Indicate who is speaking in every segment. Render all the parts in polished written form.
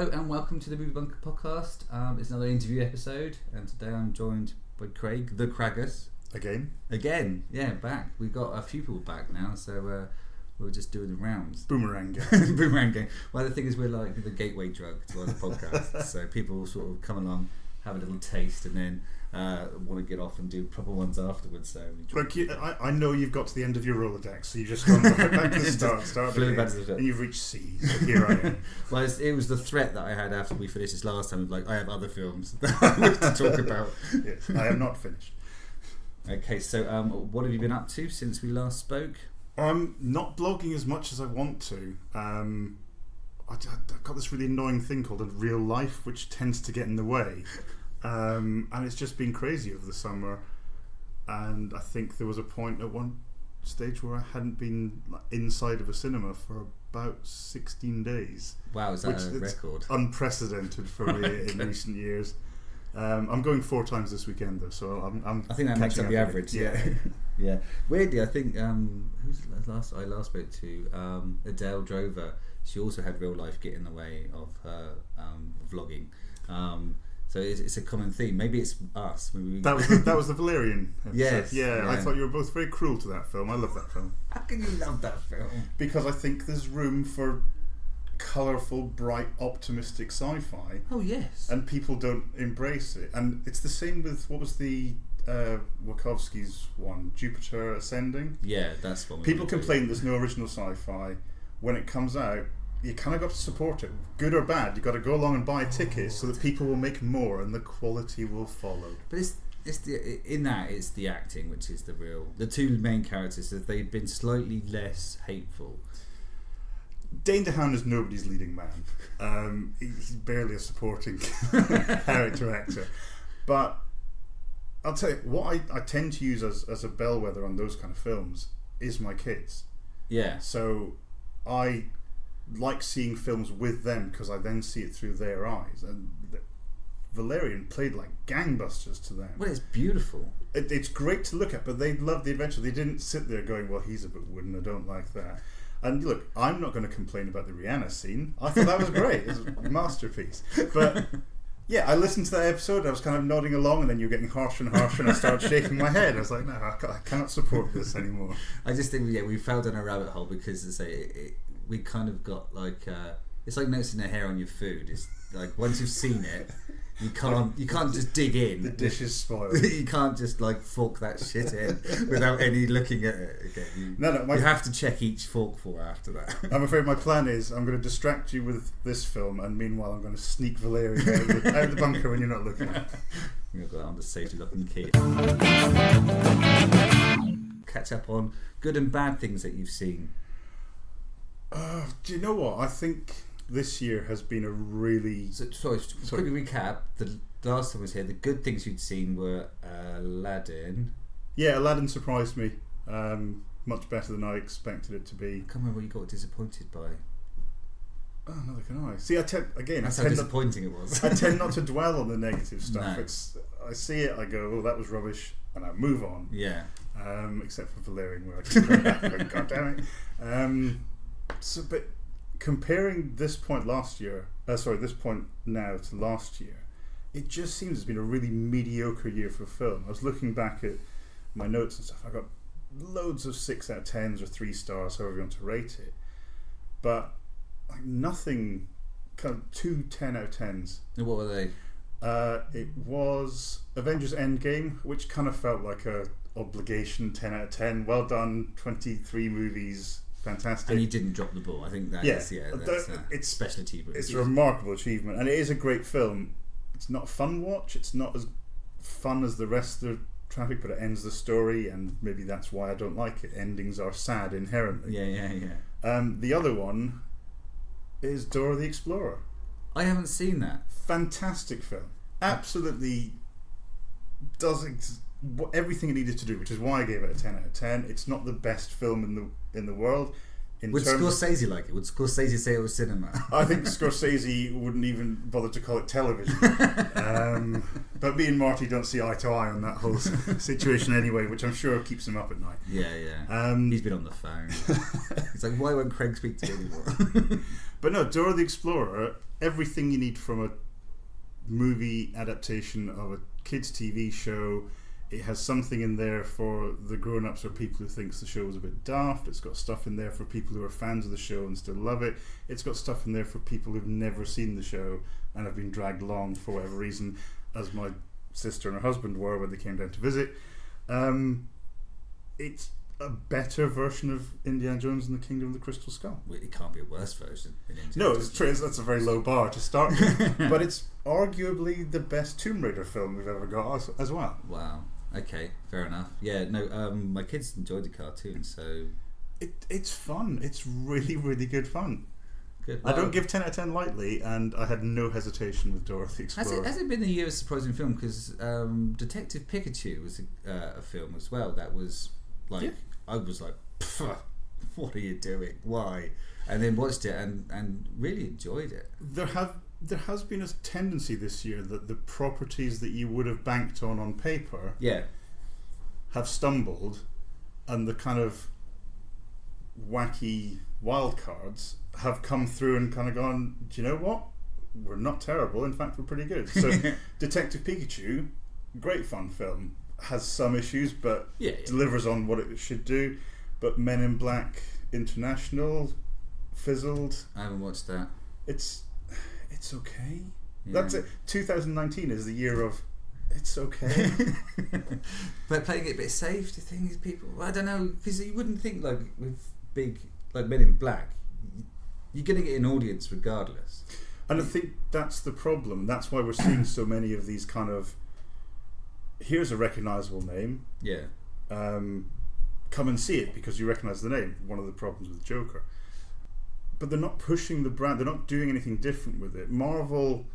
Speaker 1: Hello and welcome to the Movie Bunker podcast. It's another interview episode, and today I'm joined by Craig, the Craggus. Again, yeah, back. We've got a few people back now, so we're just doing the rounds.
Speaker 2: Boomerang gang.
Speaker 1: Boomerang gang. Well, the thing is, we're like the gateway drug to other podcasts, so people will sort of come along, have a little taste, and then want to get off and do proper ones afterwards. So
Speaker 2: look, I know you've got to the end of your Rolodex, so you've just gone right back to the start
Speaker 1: flew back to the
Speaker 2: and you've reached C. So here I am.
Speaker 1: Well, it was the threat that I had after we finished this last time. Of like, I have other films that I wish to talk about.
Speaker 2: Yes, I am not finished.
Speaker 1: Okay, so what have you been up to since we last spoke?
Speaker 2: Not blogging as much as I want to. I've got this really annoying thing called a real life, which tends to get in the way. And it's just been crazy over the summer, and I think there was a point at one stage where I hadn't been inside of a cinema for about 16 days.
Speaker 1: Wow, is that a record?
Speaker 2: Unprecedented for me in recent years. I'm going 4 times this weekend though, so
Speaker 1: I think that makes up the average. Yeah. Yeah. Weirdly, I think who's the last I last spoke to? Adele Drover. She also had real life get in the way of her vlogging. So it's a common theme. Maybe it's us. Maybe
Speaker 2: that was the Valerian episode.
Speaker 1: Yes.
Speaker 2: Yeah, I thought you were both very cruel to that film. I love that film.
Speaker 1: How can you love that film?
Speaker 2: Because I think there's room for colourful, bright, optimistic sci-fi.
Speaker 1: Oh yes.
Speaker 2: And people don't embrace it. And it's the same with, what was the Wachowski's one, Jupiter Ascending?
Speaker 1: Yeah, that's one.
Speaker 2: People complain there's no original sci-fi. When it comes out, you kind of got to support it, good or bad. You got to go along and buy tickets so that people will make more and the quality will follow.
Speaker 1: But it's the acting which is the two main characters. If they'd been slightly less hateful.
Speaker 2: Dane DeHaan is nobody's leading man. He's barely a supporting character actor. But I'll tell you what I tend to use as a bellwether on those kind of films is my kids.
Speaker 1: Yeah.
Speaker 2: So I like seeing films with them because I then see it through their eyes, and Valerian played like gangbusters to them.
Speaker 1: Well, it's beautiful.
Speaker 2: It's great to look at, but they loved the adventure. They didn't sit there going, well, he's a bit wooden, I don't like that. And look, I'm not going to complain about the Rihanna scene. I thought that was great. It was a masterpiece. But yeah, I listened to that episode, I was kind of nodding along, and then you're getting harsher and harsher, and I started shaking my head. I was like, no, I cannot support this anymore.
Speaker 1: I just think, we fell down a rabbit hole because, as I say, we kind of got like it's like noticing the hair on your food. It's like once you've seen it, you can't just dig in.
Speaker 2: The dish is spoiled.
Speaker 1: You can't just like fork that shit in without any looking at it again. You have to check each forkful after that.
Speaker 2: I'm afraid my plan is I'm going to distract you with this film, and meanwhile I'm going to sneak Valerian out of the bunker when you're not looking.
Speaker 1: You've got that on the safety lock and key. Catch up on good and bad things that you've seen.
Speaker 2: Do you know what? I think this year has been a really...
Speaker 1: Sorry, quickly recap. The last time I was here, the good things you'd seen were Aladdin.
Speaker 2: Yeah, Aladdin surprised me. Much better than I expected it to be.
Speaker 1: I can't remember what you got disappointed by.
Speaker 2: Oh, neither can I. See,
Speaker 1: That's how disappointing it was.
Speaker 2: I tend not to dwell on the negative stuff.
Speaker 1: No.
Speaker 2: I see it, I go, oh, that was rubbish, and I move on.
Speaker 1: Yeah.
Speaker 2: Except for Valerian, where I just go back and God damn it. But comparing this point this point now to last year, it just seems it's been a really mediocre year for film. I was looking back at my notes and stuff. I got loads of 6 out of 10s or 3 stars, however you want to rate it, but like nothing. Kind of 2 10 out of 10s.
Speaker 1: And what were they?
Speaker 2: It was Avengers Endgame, which kind of felt like a obligation 10 out of 10. Well done, 23 movies. Fantastic.
Speaker 1: And you didn't drop the ball. I think that's it's special achievement.
Speaker 2: It's a remarkable achievement, and it is a great film. It's not a fun watch. It's not as fun as the rest of the traffic, but it ends the story, and maybe that's why I don't like it. Endings are sad inherently.
Speaker 1: Yeah.
Speaker 2: The other one is Dora the Explorer.
Speaker 1: I haven't seen that.
Speaker 2: Fantastic film. Absolutely does everything it needed to do, which is why I gave it a 10 out of 10. It's not the best film in the world.
Speaker 1: Would Scorsese like it? Would Scorsese say it was cinema?
Speaker 2: I think Scorsese wouldn't even bother to call it television. But me and Marty don't see eye to eye on that whole situation anyway, which I'm sure keeps him up at night.
Speaker 1: Yeah. He's been on the phone. He's like, why won't Craig speak to me anymore?
Speaker 2: But no, Dora the Explorer everything you need from a movie adaptation of a kids' TV show. It has something in there for the grown-ups or people who thinks the show was a bit daft. It's got stuff in there for people who are fans of the show and still love it. It's got stuff in there for people who've never seen the show and have been dragged along for whatever reason, as my sister and her husband were when they came down to visit. It's a better version of Indiana Jones and the Kingdom of the Crystal Skull.
Speaker 1: Well, it can't be a worse version than Indiana
Speaker 2: No,
Speaker 1: Jones.
Speaker 2: it's true. That's a very low bar to start with. But it's arguably the best Tomb Raider film we've ever got as well.
Speaker 1: Wow. Okay, fair enough. Yeah, no, my kids enjoyed the cartoon, so...
Speaker 2: It's fun. It's really, really good fun.
Speaker 1: Good.
Speaker 2: I don't give 10 out of 10 lightly, and I had no hesitation with Dorothy Explorer.
Speaker 1: Has it been a year of surprising film? Because Detective Pikachu was a film as well that was like... Yeah. I was like, what are you doing? Why? And then watched it and really enjoyed it.
Speaker 2: There has been a tendency this year that the properties that you would have banked on paper have stumbled, and the kind of wacky wild cards have come through and kind of gone, do you know what? We're not terrible. In fact, we're pretty good. So Detective Pikachu, great fun film, has some issues, but delivers on what it should do. But Men in Black International fizzled.
Speaker 1: I haven't watched that.
Speaker 2: It's okay.
Speaker 1: Yeah.
Speaker 2: That's it. 2019 is the year of it's okay.
Speaker 1: But playing it a bit safe, do you think people? I don't know, because you wouldn't think like with big like Men in Black, you're going to get an audience regardless.
Speaker 2: And I think that's the problem. That's why we're seeing so many of these kind of here's a recognisable name.
Speaker 1: Yeah.
Speaker 2: Come and see it because you recognise the name. One of the problems with Joker. But they're not pushing the brand. They're not doing anything different with it. Marvel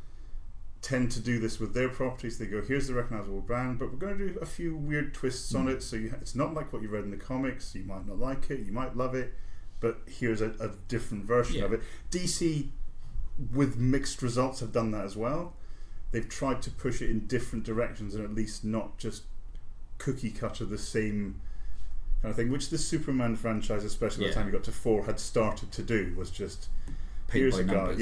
Speaker 2: tend to do this with their properties. They go, here's the recognisable brand, but we're going to do a few weird twists on it. So it's not like what you read in the comics. You might not like it. You might love it. But here's a different version of it. DC, with mixed results, have done that as well. They've tried to push it in different directions and at least not just cookie cutter the same kind of thing, which the Superman franchise, especially by the time you got to 4, had started to do, was just here's a guy.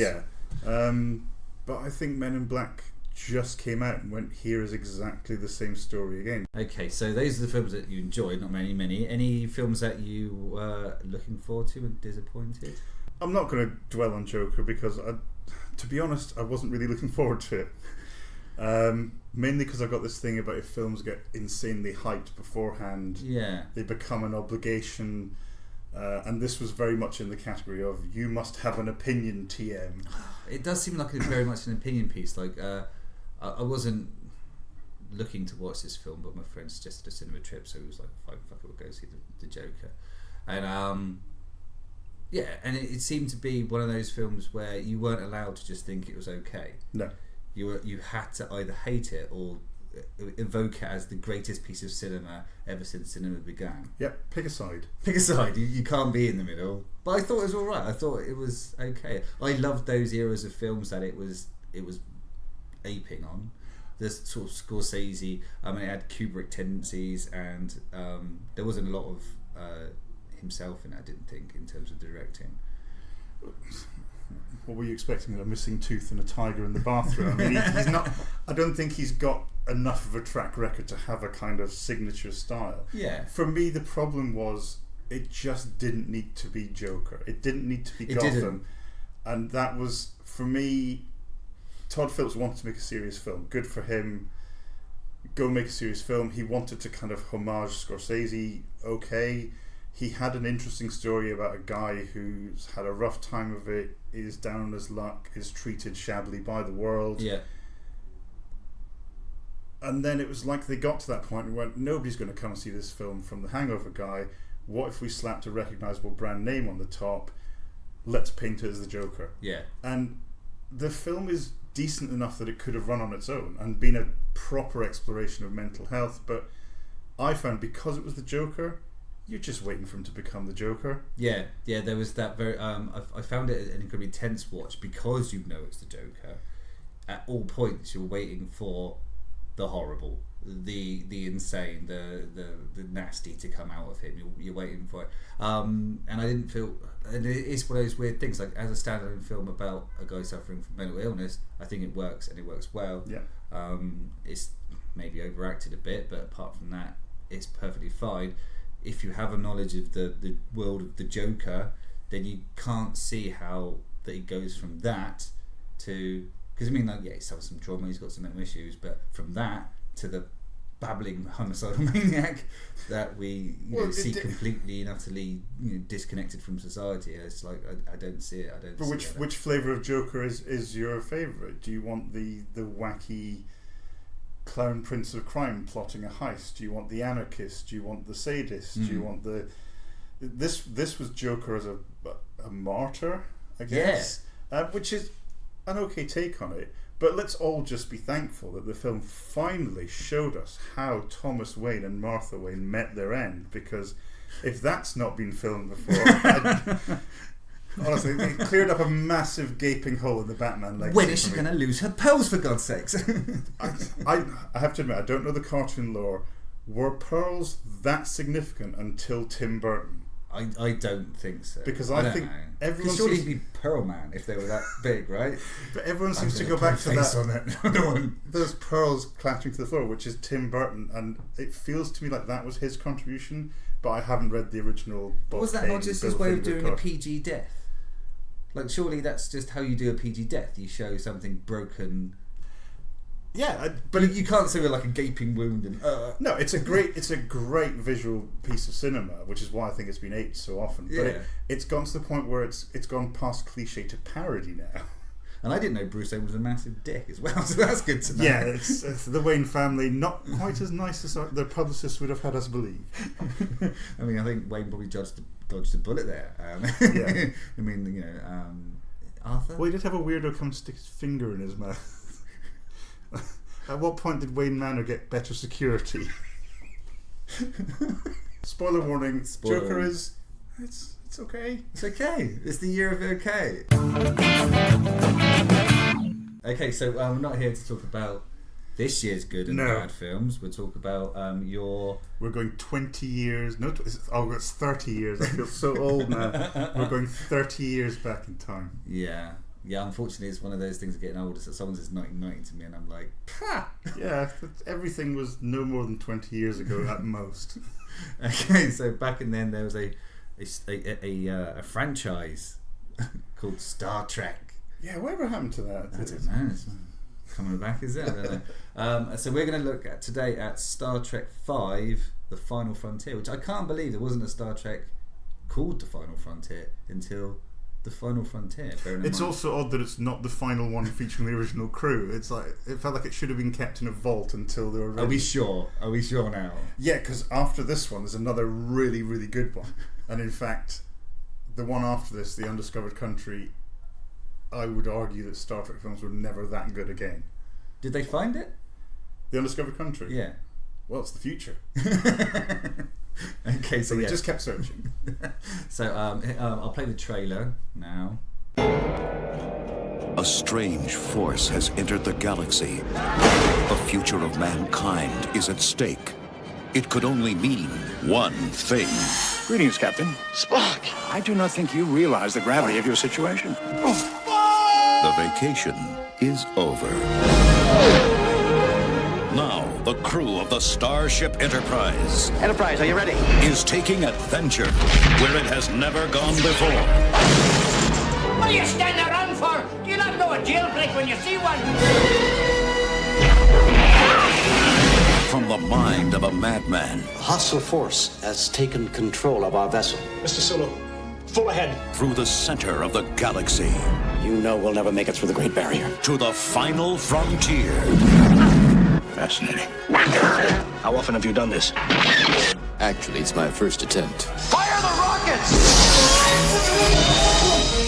Speaker 2: But I think Men in Black just came out and went, here is exactly the same story again.
Speaker 1: Okay, so those are the films that you enjoyed, not many. Any films that you were looking forward to and disappointed?
Speaker 2: I'm not going to dwell on Joker because, to be honest, I wasn't really looking forward to it. Mainly because I've got this thing about if films get insanely hyped beforehand, they become an obligation, and this was very much in the category of you must have an opinion, TM.
Speaker 1: It does seem like it's very much an opinion piece. Like I wasn't looking to watch this film, but my friend suggested a cinema trip, so it was like, fine, fuck it, we'll go see the Joker. And and it seemed to be one of those films where you weren't allowed to just think it was okay. No. You had to either hate it or evoke it as the greatest piece of cinema ever since cinema began.
Speaker 2: Yep, pick a side.
Speaker 1: You can't be in the middle. But I thought it was alright. I thought it was okay. I loved those eras of films that it was aping on. This sort of Scorsese. I mean, it had Kubrick tendencies, and there wasn't a lot of himself in it, I didn't think, in terms of directing.
Speaker 2: What were you expecting? A missing tooth and a tiger in the bathroom? I mean, he's not. I don't think he's got enough of a track record to have a kind of signature style. Yeah. For me, the problem was it just didn't need to be Joker. It didn't need to be Gotham, and that was for me. Todd Phillips wanted to make a serious film. Good for him. Go make a serious film. He wanted to kind of homage Scorsese. Okay. He had an interesting story about a guy who's had a rough time of it, is down on his luck, is treated shabbily by the world. Yeah. And then it was like they got to that point and went, nobody's going to come and see this film from the Hangover guy. What if we slapped a recognisable brand name on the top? Let's paint it as the Joker. Yeah. And the film is decent enough that it could have run on its own and been a proper exploration of mental health. But I found because it was the Joker, you're just waiting for him to become the Joker. Yeah, there was that very... I found it an incredibly tense watch because you know it's the Joker. At all points, you're waiting for the horrible.
Speaker 1: the insane, the nasty to come out of him. You're waiting for it, and I didn't feel. And it's one of those weird things. Like as a standalone film about a guy suffering from mental illness, I think it works and it works well.
Speaker 2: Yeah.
Speaker 1: It's maybe overacted a bit, but apart from that, it's perfectly fine. If you have a knowledge of the world of the Joker, then you can't see how that he goes from that to, because I mean, like, yeah, he's had some trauma, he's got some mental issues, but from that to the babbling homicidal maniac that we see completely and utterly disconnected from society. It's like I don't see it. I don't.
Speaker 2: But which flavour of Joker is your favourite? Do you want the wacky clown prince of crime plotting a heist? Do you want the anarchist? Do you want the sadist? Do you want the this was Joker as a martyr, I guess, which is an okay take on it. But let's all just be thankful that the film finally showed us how Thomas Wayne and Martha Wayne met their end, because if that's not been filmed before, honestly, it cleared up a massive gaping hole in the Batman legacy.
Speaker 1: When is she going to lose her pearls, for God's sakes?
Speaker 2: I have to admit, I don't know the cartoon lore. Were pearls that significant until Tim Burton?
Speaker 1: I don't think so.
Speaker 2: Because I think everyone
Speaker 1: surely he'd be Pearl Man if they were that big, right?
Speaker 2: But everyone seems to go back to that. Those pearls clattering to the floor, which is Tim Burton, and it feels to me like that was his contribution. But I haven't read the original book.
Speaker 1: Was that not just his way of doing a PG death? Like, surely that's just how you do a PG death. You show something broken.
Speaker 2: Yeah,
Speaker 1: but you can't say with like a gaping wound and.
Speaker 2: No, it's a great visual piece of cinema, which is why I think it's been aped so often.
Speaker 1: Yeah.
Speaker 2: But it's gone to the point where it's gone past cliche to parody now.
Speaker 1: And I didn't know Bruce Wayne was a massive dick as well, so that's good to know.
Speaker 2: Yeah, it's the Wayne family, not quite as nice as their publicists would have had us believe.
Speaker 1: I mean, I think Wayne probably dodged a bullet there.
Speaker 2: Yeah.
Speaker 1: I mean, Arthur.
Speaker 2: Well, he did have a weirdo come stick his finger in his mouth. At what point did Wayne Manor get better security? Spoiler warning. Joker is... It's okay.
Speaker 1: It's okay. It's the year of okay. Okay, so we're not here to talk about this year's good and bad films. We'll talk about your...
Speaker 2: We're going 20 years... No, it's 30 years. I feel so old now. We're going 30 years back in time.
Speaker 1: Yeah. Yeah, unfortunately, it's one of those things of getting older. So someone says 1990 to me, and I'm like, "Pah!"
Speaker 2: Yeah, everything was no more than 20 years ago at most.
Speaker 1: Okay, so back in then, there was a franchise called Star Trek.
Speaker 2: Yeah, whatever happened to that?
Speaker 1: I don't know. It's coming back, is it? I don't know. So we're going to look at today at Star Trek V: The Final Frontier, which I can't believe there wasn't a Star Trek called The Final Frontier until The Final Frontier.
Speaker 2: It's also odd that it's not the final one featuring the original crew. It's like it felt like it should have been kept in a vault until they were ready.
Speaker 1: Are we sure? Are we sure now?
Speaker 2: Yeah, because after this one, there's another really, really good one. And in fact, the one after this, The Undiscovered Country, I would argue that Star Trek films were never that good again.
Speaker 1: Did they find it?
Speaker 2: The Undiscovered Country?
Speaker 1: Yeah.
Speaker 2: Well, it's the future.
Speaker 1: Okay, so
Speaker 2: we just kept searching.
Speaker 1: So I'll play the trailer now.
Speaker 3: A strange force has entered the galaxy. The future of mankind is at stake. It could only mean one thing.
Speaker 4: Greetings, Captain.
Speaker 5: Spock!
Speaker 4: I do not think you realize the gravity of your situation.
Speaker 3: The vacation is over. Now, the crew of the Starship Enterprise
Speaker 5: Enterprise, are you ready?
Speaker 3: is taking adventure where it has never gone before.
Speaker 6: What are you standing around for? Do you not know a jailbreak when you see one?
Speaker 3: From the mind of a madman
Speaker 5: A hostile force has taken control of our vessel.
Speaker 7: Mr. Sulu, full ahead.
Speaker 3: through the center of the galaxy
Speaker 5: You know we'll never make it through the Great Barrier.
Speaker 3: to the final frontier.
Speaker 4: Fascinating. How often have you done this?
Speaker 8: Actually, it's my first attempt.
Speaker 6: Fire the rockets!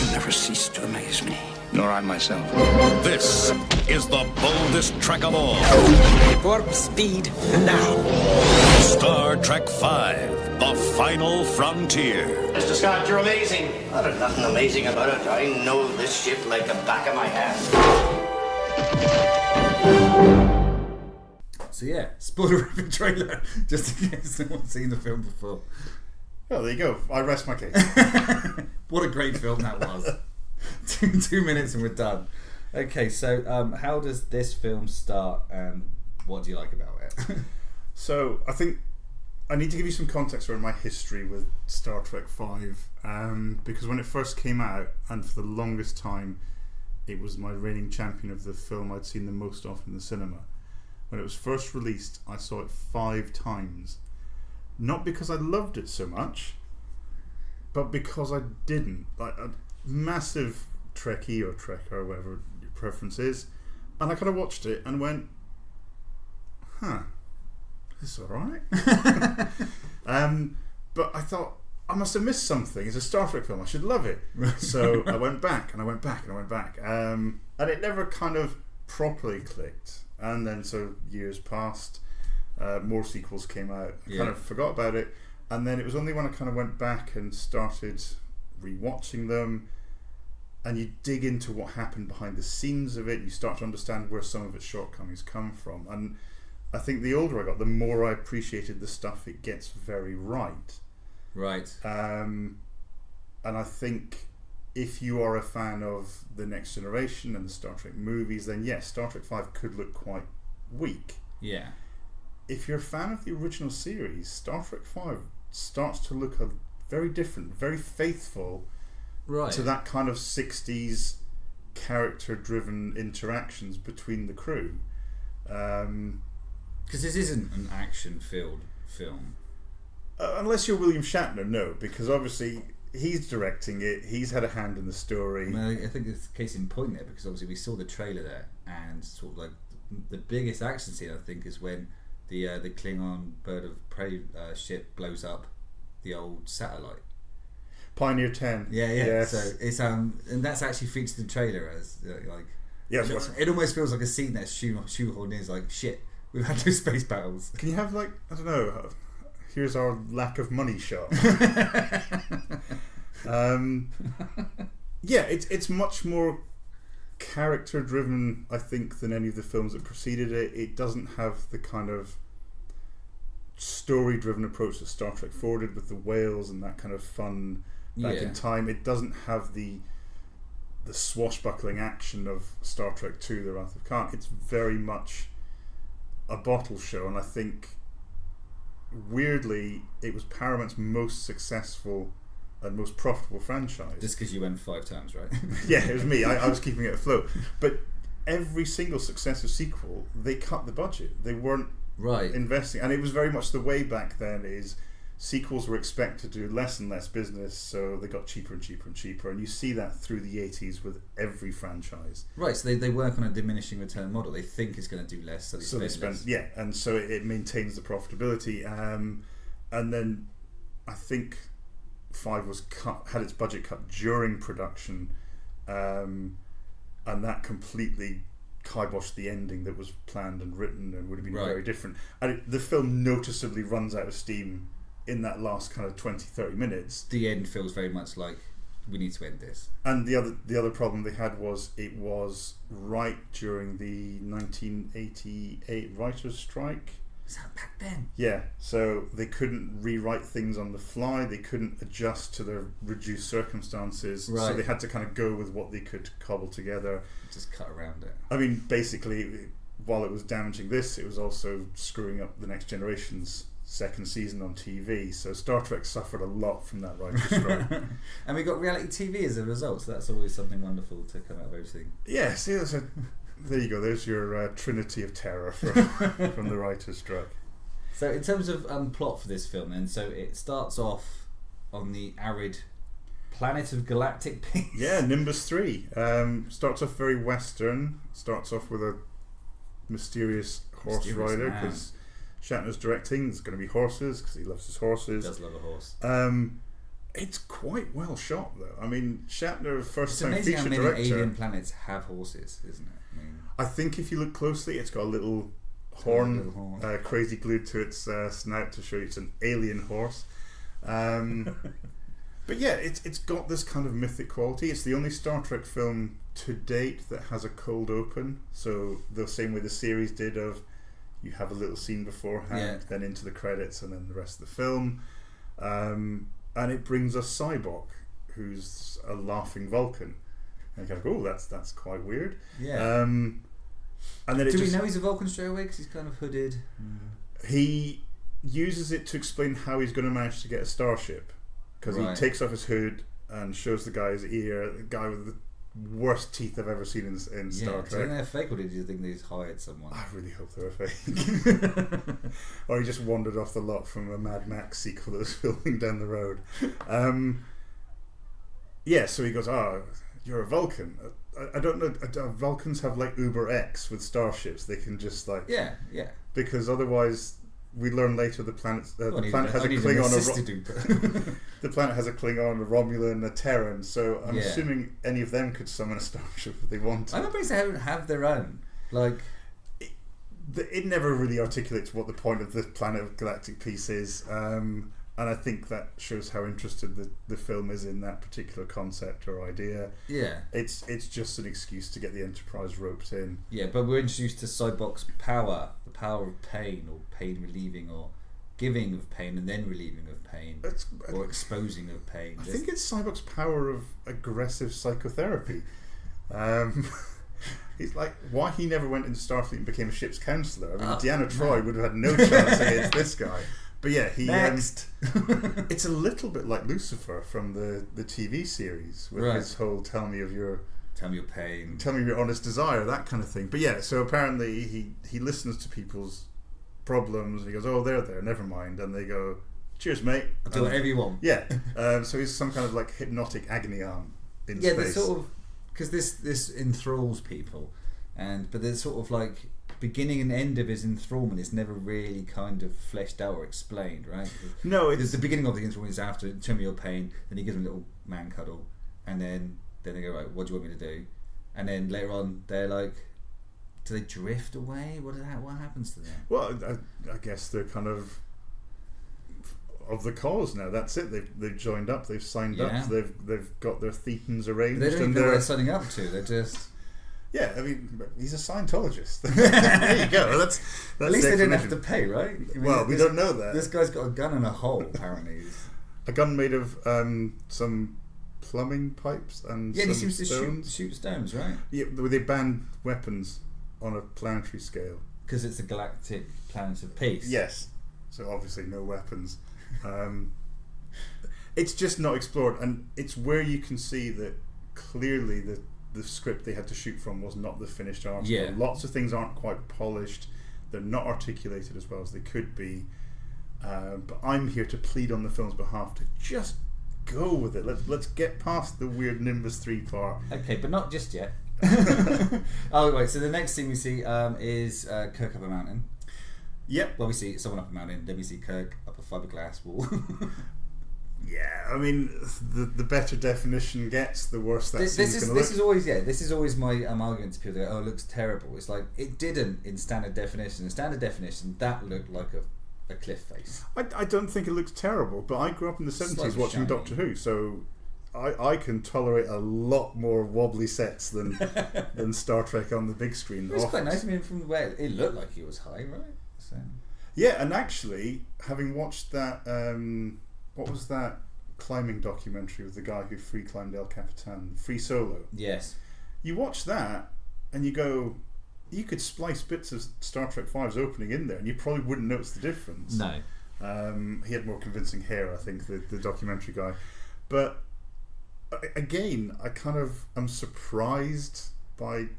Speaker 4: You never cease to amaze me. Nor I myself.
Speaker 3: This is the boldest trek of all.
Speaker 9: Warp speed now.
Speaker 3: Star Trek V: The Final Frontier.
Speaker 6: Mr. Scott, you're amazing. Oh, there's nothing amazing about it. I know this ship like the back of my hand.
Speaker 1: So yeah, spoiler-free trailer, just in case someone's seen the film before.
Speaker 2: Oh, there you go. I rest my case.
Speaker 1: What a great film that was. 2 minutes and we're done. Okay, so how does this film start and what do you like about it?
Speaker 2: So I think I need to give you some context around my history with Star Trek V, because when it first came out, and for the longest time it was my reigning champion of the film I'd seen the most often in the cinema. When it was first released, I saw it 5 times. Not because I loved it so much, but because I didn't. Like a massive Trekkie or Trekker or whatever your preference is, and I kind of watched it and went, huh, this is alright. But I thought, I must have missed something. It's a Star Trek film, I should love it. So I went back and I went back and I went back. And it never kind of properly clicked. And then so years passed, more sequels came out. I kind of forgot about it. And then it was only when I kind of went back and started rewatching them, and you dig into what happened behind the scenes of it, you start to understand where some of its shortcomings come from. And I think the older I got, the more I appreciated the stuff it gets very right.
Speaker 1: Right.
Speaker 2: And I think if you are a fan of The Next Generation and the Star Trek movies, then yes, Star Trek V could look quite weak.
Speaker 1: Yeah.
Speaker 2: If you're a fan of the original series, Star Trek V starts to look very different, very faithful to that kind of 60s character-driven interactions between the crew.
Speaker 1: Because this isn't an action-filled film.
Speaker 2: Unless you're William Shatner, no, because obviously he's directing it, he's had a hand in the story.
Speaker 1: Well, I think it's case in point there, because obviously we saw the trailer there, and sort of like the biggest action scene, I think, is when the Klingon bird of prey ship blows up the old satellite.
Speaker 2: Pioneer 10.
Speaker 1: Yeah.
Speaker 2: Yes.
Speaker 1: So it's and that's actually featured in the trailer as like.
Speaker 2: Yeah.
Speaker 1: It almost feels like a scene that's shoehorned in. It's like, shit, we've had no space battles.
Speaker 2: Can you have, like, I don't know, here's our lack of money shot. Yeah, it's much more character driven, I think, than any of the films that preceded it. It doesn't have the kind of story driven approach that Star Trek 4 did with the whales and that kind of fun back in time. It doesn't have the swashbuckling action of Star Trek 2, The Wrath of Khan. It's very much a bottle show, and I think weirdly it was Paramount's most successful and most profitable franchise.
Speaker 1: Just because you went 5 times, right?
Speaker 2: Yeah, it was me. I was keeping it afloat. But every single successive sequel, they cut the budget. They weren't investing, and it was very much the way back then. Is sequels were expected to do less and less business, so they got cheaper and cheaper and cheaper, and you see that through the 80s with every franchise.
Speaker 1: Right, so they work on a diminishing return model. They think it's going to do less, so they spend less.
Speaker 2: Yeah, and so it maintains the profitability. And then I think 5 was had its budget cut during production, and that completely kiboshed the ending that was planned and written and would have been very different. And the film noticeably runs out of steam in that last kind of 20-30 minutes.
Speaker 1: The end feels very much like we need to end this.
Speaker 2: And the other problem they had was it was right during the 1988 writers' strike.
Speaker 1: Was that back then?
Speaker 2: Yeah, so they couldn't rewrite things on the fly, they couldn't adjust to their reduced circumstances, so they had to kind of go with what they could cobble together.
Speaker 1: Just cut around it.
Speaker 2: I mean, basically, while it was damaging this, it was also screwing up The Next Generation's second season on TV, so Star Trek suffered a lot from that writer's strike.
Speaker 1: And we got reality TV as a result, so that's always something wonderful to come out of everything.
Speaker 2: Yeah, see, there you go, there's your trinity of terror from the writer's strike.
Speaker 1: So in terms of plot for this film then, so it starts off on the arid planet of galactic peace.
Speaker 2: Yeah, Nimbus 3. Starts off very Western, starts off with a mysterious horse rider, because Shatner's directing, there's going to be horses because he loves his horses.
Speaker 1: He does love a horse.
Speaker 2: It's quite well shot though. I mean, Shatner, first time feature director.
Speaker 1: It's amazing how many alien planets have horses, isn't it?
Speaker 2: I think if you look closely, it's got a little horn, crazy glued to its snout to show you it's an alien horse. But yeah, it's got this kind of mythic quality. It's the only Star Trek film to date that has a cold open. So the same way the series did of, You have a little scene beforehand, then into the credits, and then the rest of the film. And it brings us Cybok, who's a laughing Vulcan. And you kind of go, oh, that's quite weird.
Speaker 1: Yeah.
Speaker 2: And then
Speaker 1: do we know he's a Vulcan straight away? Because he's kind of hooded.
Speaker 2: He uses it to explain how he's going to manage to get a starship. Because he takes off his hood and shows the guy his ear, the guy with the worst teeth I've ever seen in Star Trek.
Speaker 1: Do you think they're fake, or did you think they just hired someone?
Speaker 2: I really hope they were fake. Or he just wandered off the lot from a Mad Max sequel that was filming down the road. So he goes, you're a Vulcan. I don't know, Vulcans have like Uber X with starships. They can just like...
Speaker 1: Yeah.
Speaker 2: Because otherwise... We learn later the planet has a Klingon. The planet has a Klingon, a Romulan, a Terran. So I'm assuming any of them could summon a starship if they wanted.
Speaker 1: I'm amazed they don't have their own. Like,
Speaker 2: it never really articulates what the point of the Planet of Galactic Peace is, and I think that shows how interested the film is in that particular concept or idea.
Speaker 1: Yeah,
Speaker 2: it's just an excuse to get the Enterprise roped in.
Speaker 1: Yeah, but we're introduced to Cybok's power, the power of pain, or pain relieving, or giving of pain and then relieving of pain, or exposing of pain.
Speaker 2: I think it's Cybok's power of aggressive psychotherapy. He's like, why he never went into Starfleet and became a ship's counselor. I mean, Deanna Troi would have had no chance against this guy. But yeah,
Speaker 1: next.
Speaker 2: It's a little bit like Lucifer from the TV series with his whole tell me of your
Speaker 1: pain,
Speaker 2: tell me of your honest desire, that kind of thing. But yeah, so apparently he listens to people's problems and he goes, oh, they're there, never mind, and they go, cheers, mate.
Speaker 1: I'll do whatever you want.
Speaker 2: Yeah. So he's some kind of like hypnotic agony arm in space. Yeah,
Speaker 1: there's sort of, because this enthralls people, but there's sort of like beginning and end of his enthrallment is never really kind of fleshed out or explained, right?
Speaker 2: No, it's
Speaker 1: the beginning of the enthrallment is after tell me your pain, then he gives him a little man cuddle, and then they go, right, what do you want me to do? And then later on they're like, do they drift away? What happens to them?
Speaker 2: Well, I guess they're kind of the cause now. That's it. They've joined up. They've signed up. They've got their thetans arranged.
Speaker 1: But they don't even know what they're signing up to. They're just.
Speaker 2: Yeah, I mean, he's a Scientologist. There you go. That's
Speaker 1: at least they didn't have to pay, right? I mean,
Speaker 2: well, we don't know that.
Speaker 1: This guy's got a gun in a hole, apparently.
Speaker 2: A gun made of some plumbing pipes and
Speaker 1: he seems to shoot stones, right?
Speaker 2: Yeah, they ban weapons on a planetary scale
Speaker 1: because it's a galactic planet of peace.
Speaker 2: Yes, so obviously no weapons. It's just not explored, and it's where you can see that clearly the script they had to shoot from was not the finished article.
Speaker 1: Yeah.
Speaker 2: Lots of things aren't quite polished. They're not articulated as well as they could be. But I'm here to plead on the film's behalf to just go with it. Let's get past the weird Nimbus 3 part.
Speaker 1: Okay, but not just yet. Oh, right. So the next thing we see is Kirk up a mountain.
Speaker 2: Yep.
Speaker 1: Well, we see someone up a mountain. Then we see Kirk up a fiberglass wall.
Speaker 2: Yeah, I mean, the better definition gets, the worse that scene's going to look.
Speaker 1: This is always my argument to people that go, oh, it looks terrible. It's like, it didn't in standard definition. In standard definition, that looked like a cliff face.
Speaker 2: I don't think it looks terrible, but I grew up in the 70s watching Doctor Who, so I can tolerate a lot more wobbly sets than Star Trek on the big screen.
Speaker 1: It was quite nice. I mean, from the way it looked like he was high, right? So.
Speaker 2: Yeah, and actually, having watched that... what was that climbing documentary with the guy who free climbed El Capitan, Free Solo?
Speaker 1: Yes.
Speaker 2: You watch that and you go, you could splice bits of Star Trek V's opening in there and you probably wouldn't notice the difference.
Speaker 1: No.
Speaker 2: He had more convincing hair, I think, the documentary guy. But again, I kind of am surprised by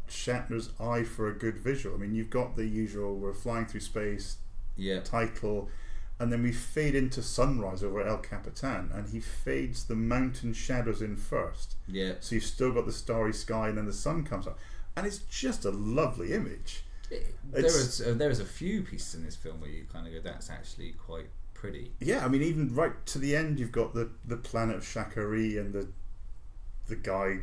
Speaker 2: Shatner's eye for a good visual. I mean, you've got the usual, we're flying through space title, and then we fade into sunrise over El Capitan, and he fades the mountain shadows in first.
Speaker 1: Yeah.
Speaker 2: So you've still got the starry sky, and then the sun comes up, and it's just a lovely image.
Speaker 1: There is a few pieces in this film where you kind of go, that's actually quite pretty.
Speaker 2: Yeah, I mean, even right to the end, you've got the planet of Shakari, and the guy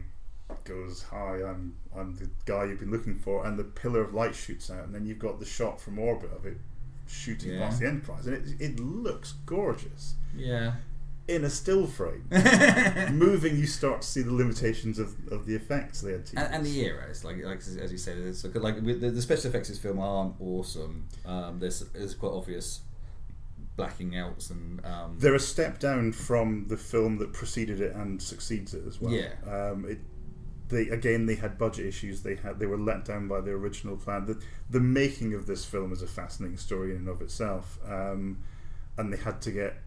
Speaker 2: goes, "Hi, I'm the guy you've been looking for," and the pillar of light shoots out, and then you've got the shot from orbit of it shooting past the Enterprise, and it looks gorgeous.
Speaker 1: Yeah.
Speaker 2: in a still frame. Moving, you start to see the limitations of the effects they had to use.
Speaker 1: And the era. It's like as you said, it's like the special effects in this film aren't awesome. There's quite obvious blacking outs and
Speaker 2: they're a step down from the film that preceded it and succeeds it as well.
Speaker 1: Yeah.
Speaker 2: They had budget issues. They were let down by their original plan. The making of this film is a fascinating story in and of itself, and they had to get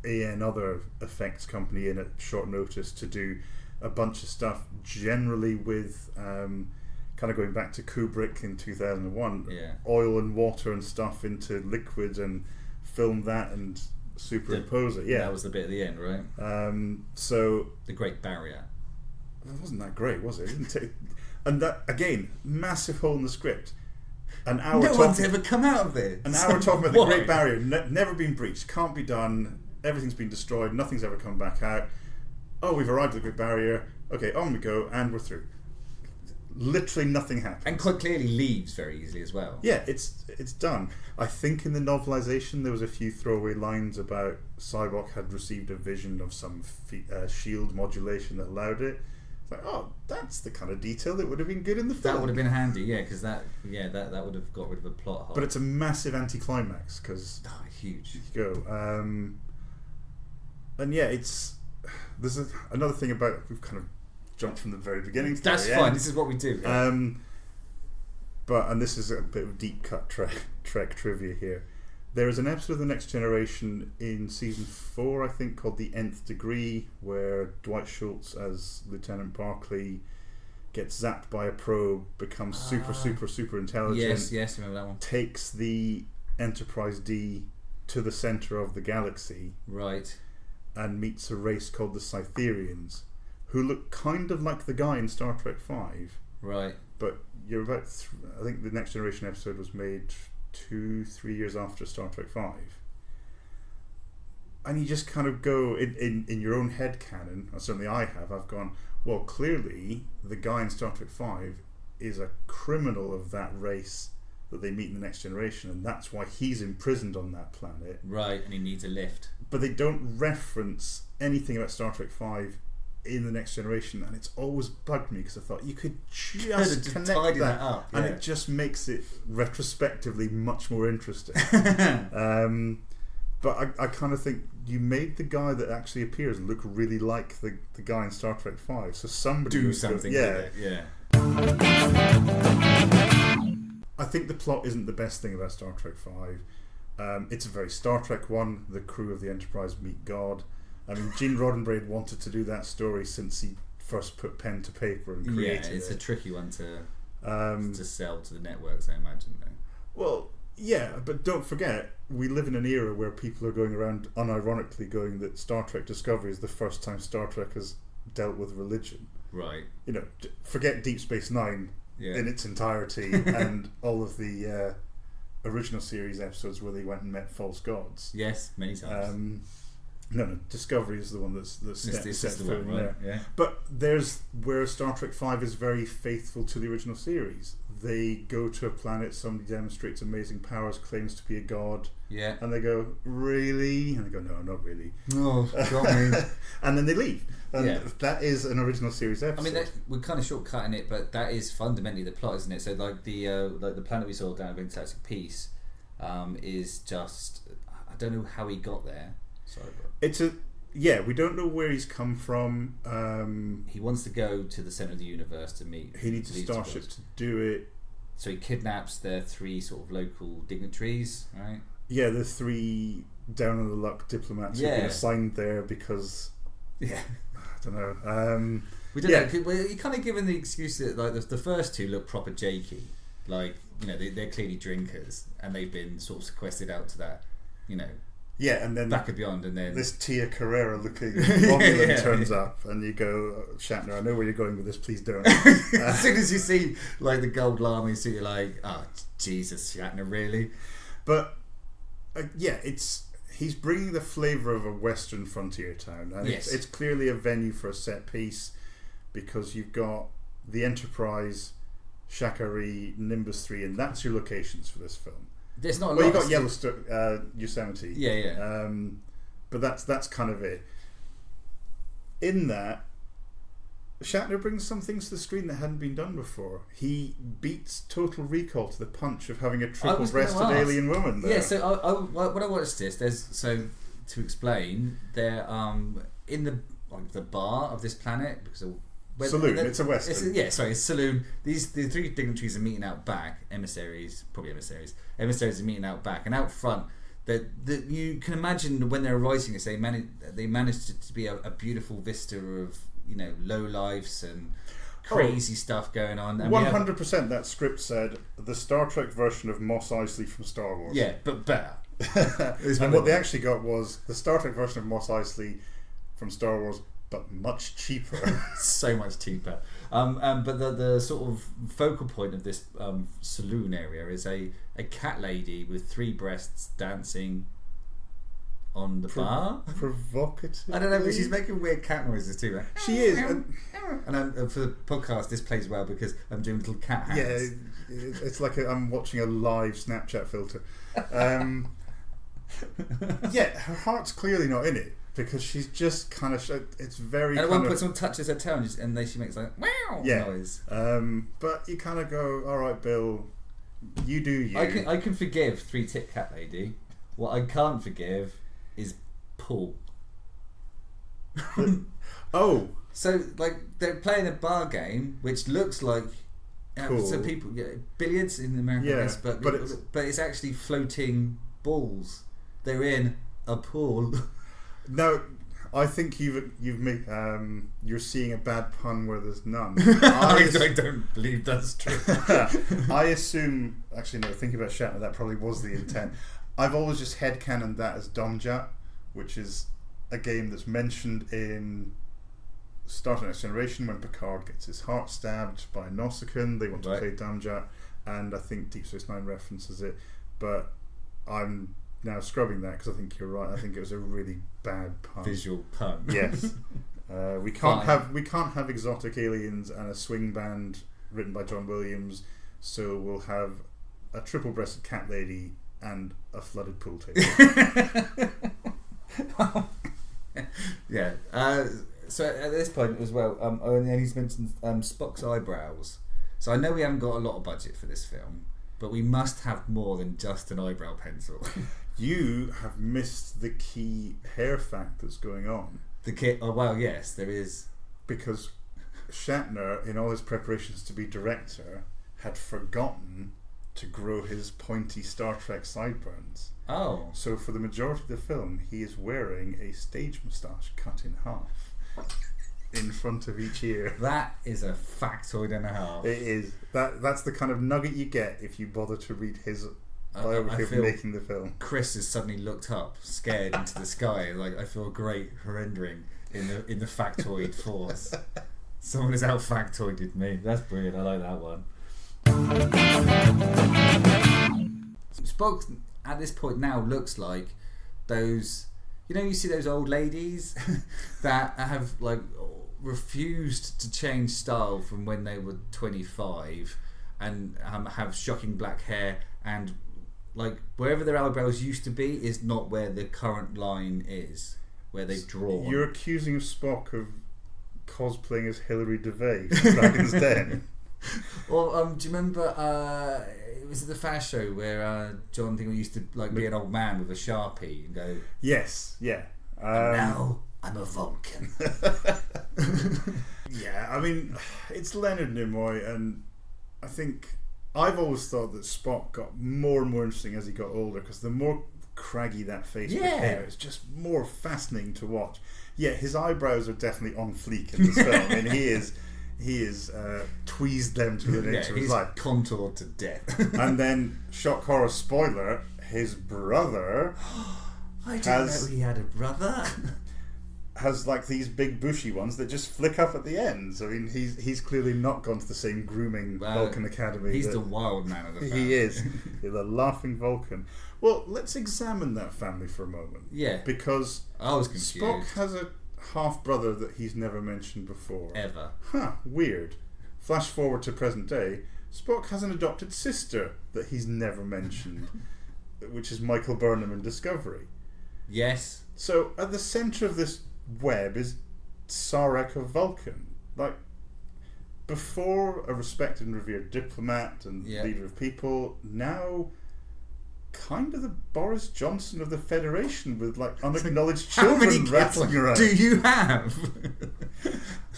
Speaker 2: another effects company in at short notice to do a bunch of stuff, generally with kind of going back to Kubrick in 2001, oil and water and stuff into liquid and film that and superimpose it. Yeah,
Speaker 1: that was the bit at the end, right?
Speaker 2: So
Speaker 1: the Great Barrier.
Speaker 2: It wasn't that great, was it? It didn't take, and that again, massive hole in the script. An hour.
Speaker 1: No one's ever come out of it.
Speaker 2: An hour talking about the Great Barrier, never been breached, can't be done. Everything's been destroyed. Nothing's ever come back out. Oh, we've arrived at the Great Barrier. Okay, on we go, and we're through. Literally nothing happens.
Speaker 1: And quite clearly leaves very easily as well.
Speaker 2: Yeah, it's done. I think in the novelisation there was a few throwaway lines about Cybok had received a vision of some shield modulation that allowed it. It's like, oh, that's the kind of detail that would have been good in the film.
Speaker 1: That would have been handy, yeah, because that would have got rid of a plot hole.
Speaker 2: But it's a massive anticlimax because
Speaker 1: huge.
Speaker 2: You go, and yeah, there's another thing about we've kind of jumped from the very beginning to
Speaker 1: that's
Speaker 2: the
Speaker 1: fine
Speaker 2: end.
Speaker 1: This is what we do,
Speaker 2: and this is a bit of deep cut Trek trivia here. There is an episode of The Next Generation in season 4, I think, called The Nth Degree, where Dwight Schultz as Lieutenant Barclay gets zapped by a probe, becomes super intelligent.
Speaker 1: Yes, remember that one.
Speaker 2: Takes the Enterprise D to the center of the galaxy, right, and meets a race called the Cytherians, who look kind of like the guy in Star Trek 5.
Speaker 1: Right.
Speaker 2: But you're about I think the Next Generation episode was made 2-3 years after Star Trek 5. And you just kind of go in your own head canon, or certainly I have, I've gone, well, clearly the guy in Star Trek 5 is a criminal of that race that they meet in the Next Generation, and that's why he's imprisoned on that planet.
Speaker 1: Right, and he needs a lift.
Speaker 2: But they don't reference anything about Star Trek 5 in the Next Generation, and it's always bugged me because I thought you could just connect that up, and it just makes it retrospectively much more interesting. But I kind of think you made the guy that actually appears look really like the guy in Star Trek 5, so somebody
Speaker 1: do something with it.
Speaker 2: I think the plot isn't the best thing about Star Trek 5. It's a very Star Trek one. The crew of the Enterprise meet God. I mean, Gene Roddenberry wanted to do that story since he first put pen to paper and created it.
Speaker 1: Yeah, it's a tricky one to sell to the networks, I imagine, though.
Speaker 2: Well, yeah, but don't forget, we live in an era where people are going around unironically going that Star Trek Discovery is the first time Star Trek has dealt with religion.
Speaker 1: Right.
Speaker 2: You know, forget Deep Space Nine in its entirety and all of the original series episodes where they went and met false gods.
Speaker 1: Yes, many times.
Speaker 2: No, Discovery is the one that's set
Speaker 1: the one, right?
Speaker 2: there. Yeah. But there's where Star Trek 5 is very faithful to the original series. They go to a planet, somebody demonstrates amazing powers, claims to be a god, and they go, really? And they go, no, not really.
Speaker 1: No, got me.
Speaker 2: And then they leave. And that is an original series episode.
Speaker 1: I mean, we're kind of shortcutting it, but that is fundamentally the plot, isn't it? So, like the planet we saw down in Intergalactic Peace is just, I don't know how he got there. Sorry, bro.
Speaker 2: We don't know where he's come from.
Speaker 1: He wants to go to the centre of the universe to meet.
Speaker 2: He needs a starship to do it.
Speaker 1: So he kidnaps the 3 sort of local dignitaries, right?
Speaker 2: Yeah, the 3 down on the luck diplomats who've been assigned there because. Yeah, I don't know.
Speaker 1: We don't know. Well, you're kind of given the excuse that like the first 2 look proper jakey, like they're clearly drinkers and they've been sort of sequestered out to that,
Speaker 2: Yeah, and then
Speaker 1: Back and Beyond, and then
Speaker 2: this Tia Carrera looking Romulan turns up, and you go, Shatner, I know where you're going with this. Please don't.
Speaker 1: As soon as you see like the gold lamy suit, you're like, oh Jesus, Shatner, really?
Speaker 2: But he's bringing the flavour of a Western frontier town, and it's clearly a venue for a set piece because you've got the Enterprise, Shakari, Nimbus 3, and that's your locations for this film.
Speaker 1: There's not a
Speaker 2: lot.
Speaker 1: Well,
Speaker 2: you got Yellowstone, Yosemite.
Speaker 1: Yeah.
Speaker 2: but that's kind of it. In that, Shatner brings some things to the screen that hadn't been done before. He beats Total Recall to the punch of having a triple-breasted alien woman there.
Speaker 1: Yeah, so when I watched this, to explain, they're in the bar of this planet because
Speaker 2: saloon. It's a western.
Speaker 1: It's a saloon. The three dignitaries are meeting out back. Emissaries are meeting out back, and out front. That you can imagine when they're writing this, they managed it to be a beautiful vista of low lives and crazy stuff going on.
Speaker 2: 100% that script said the Star Trek version of Mos Eisley from Star Wars.
Speaker 1: Yeah, but better.
Speaker 2: And what they actually got was the Star Trek version of Mos Eisley from Star Wars, but much cheaper.
Speaker 1: So much cheaper. But the sort of focal point of this saloon area is a cat lady with 3 breasts dancing on the bar.
Speaker 2: Provocative.
Speaker 1: I don't know, but she's making weird cat noises too. Right?
Speaker 2: She is.
Speaker 1: And for the podcast, this plays well because I'm doing little cat hands.
Speaker 2: Yeah, it's like I'm watching a live Snapchat filter. Yeah, her heart's clearly not in it. Because she's just kind of, it's very.
Speaker 1: And at one point, someone touches her tail, and then she makes like wow noise.
Speaker 2: But you kind of go, all right, Bill, you do you.
Speaker 1: I can forgive 3 tit cat lady. What I can't forgive is Paul.
Speaker 2: Oh,
Speaker 1: so like they're playing a bar game, which looks like.
Speaker 2: Cool.
Speaker 1: So people billiards in America, but it's actually floating balls. They're in a pool.
Speaker 2: No, I think you've made you're seeing a bad pun where there's none. I
Speaker 1: don't believe that's true.
Speaker 2: I assume, actually no, thinking about Shatner, that probably was the intent. I've always just headcanoned that as Domjat, which is a game that's mentioned in Star Trek Next Generation when Picard gets his heart stabbed by a Nausicaan. They want to play Domjat, and I think Deep Space Nine references it, but I'm now scrubbing that because I think you're right. I think it was a really bad pun.
Speaker 1: Visual pun.
Speaker 2: Yes. We can't have exotic aliens and a swing band written by John Williams, so we'll have a triple-breasted cat lady and a flooded pool table.
Speaker 1: Yeah. So at this point as well, and then he's mentioned Spock's eyebrows. So I know we haven't got a lot of budget for this film, but we must have more than just an eyebrow pencil.
Speaker 2: You have missed the key hair fact that's going on.
Speaker 1: Oh well, yes, there is.
Speaker 2: Because Shatner, in all his preparations to be director, had forgotten to grow his pointy Star Trek sideburns.
Speaker 1: Oh.
Speaker 2: So for the majority of the film, he is wearing a stage moustache cut in half in front of each ear.
Speaker 1: That is a factoid and a half.
Speaker 2: It is. That's the kind of nugget you get if you bother to read his biography of making the film.
Speaker 1: Chris has suddenly looked up, scared into the sky. Like, I feel great rendering in the factoid force. Someone has out factoided me. That's brilliant. I like that one. Spock at this point now looks like those, you see those old ladies that have like refused to change style from when they were 25 and have shocking black hair, and like wherever their eyebrows used to be is not where the current line is, where they've drawn.
Speaker 2: You're accusing Spock of cosplaying as Hilary Devey from Dragon's Den.
Speaker 1: Well, do you remember it was the Fast Show where John Dingle used to like be an old man with a Sharpie and go,
Speaker 2: yes, yeah.
Speaker 1: And now I'm a Vulcan.
Speaker 2: Yeah, I mean, it's Leonard Nimoy, and I think I've always thought that Spock got more and more interesting as he got older, because the more craggy that face became, it's just more fascinating to watch. Yeah, his eyebrows are definitely on fleek in this film, and he is tweezed them to the nature of his life.
Speaker 1: Contoured to death.
Speaker 2: And then, shock horror spoiler, his brother
Speaker 1: I didn't know he had a brother.
Speaker 2: Has like these big bushy ones that just flick up at the ends. I mean, he's clearly not gone to the same grooming Vulcan Academy.
Speaker 1: He's the wild man of the family.
Speaker 2: He is. He's the laughing Vulcan. Well, let's examine that family for a moment.
Speaker 1: Yeah.
Speaker 2: Because
Speaker 1: I was confused.
Speaker 2: Spock has a half brother that he's never mentioned before.
Speaker 1: Ever.
Speaker 2: Huh, weird. Flash forward to present day, Spock has an adopted sister that he's never mentioned, which is Michael Burnham in Discovery.
Speaker 1: Yes.
Speaker 2: So at the centre of this web is Sarek of Vulcan. Like, before a respected and revered diplomat and leader of people, now kind of the Boris Johnson of the Federation with like unacknowledged children rattling around.
Speaker 1: Do you have?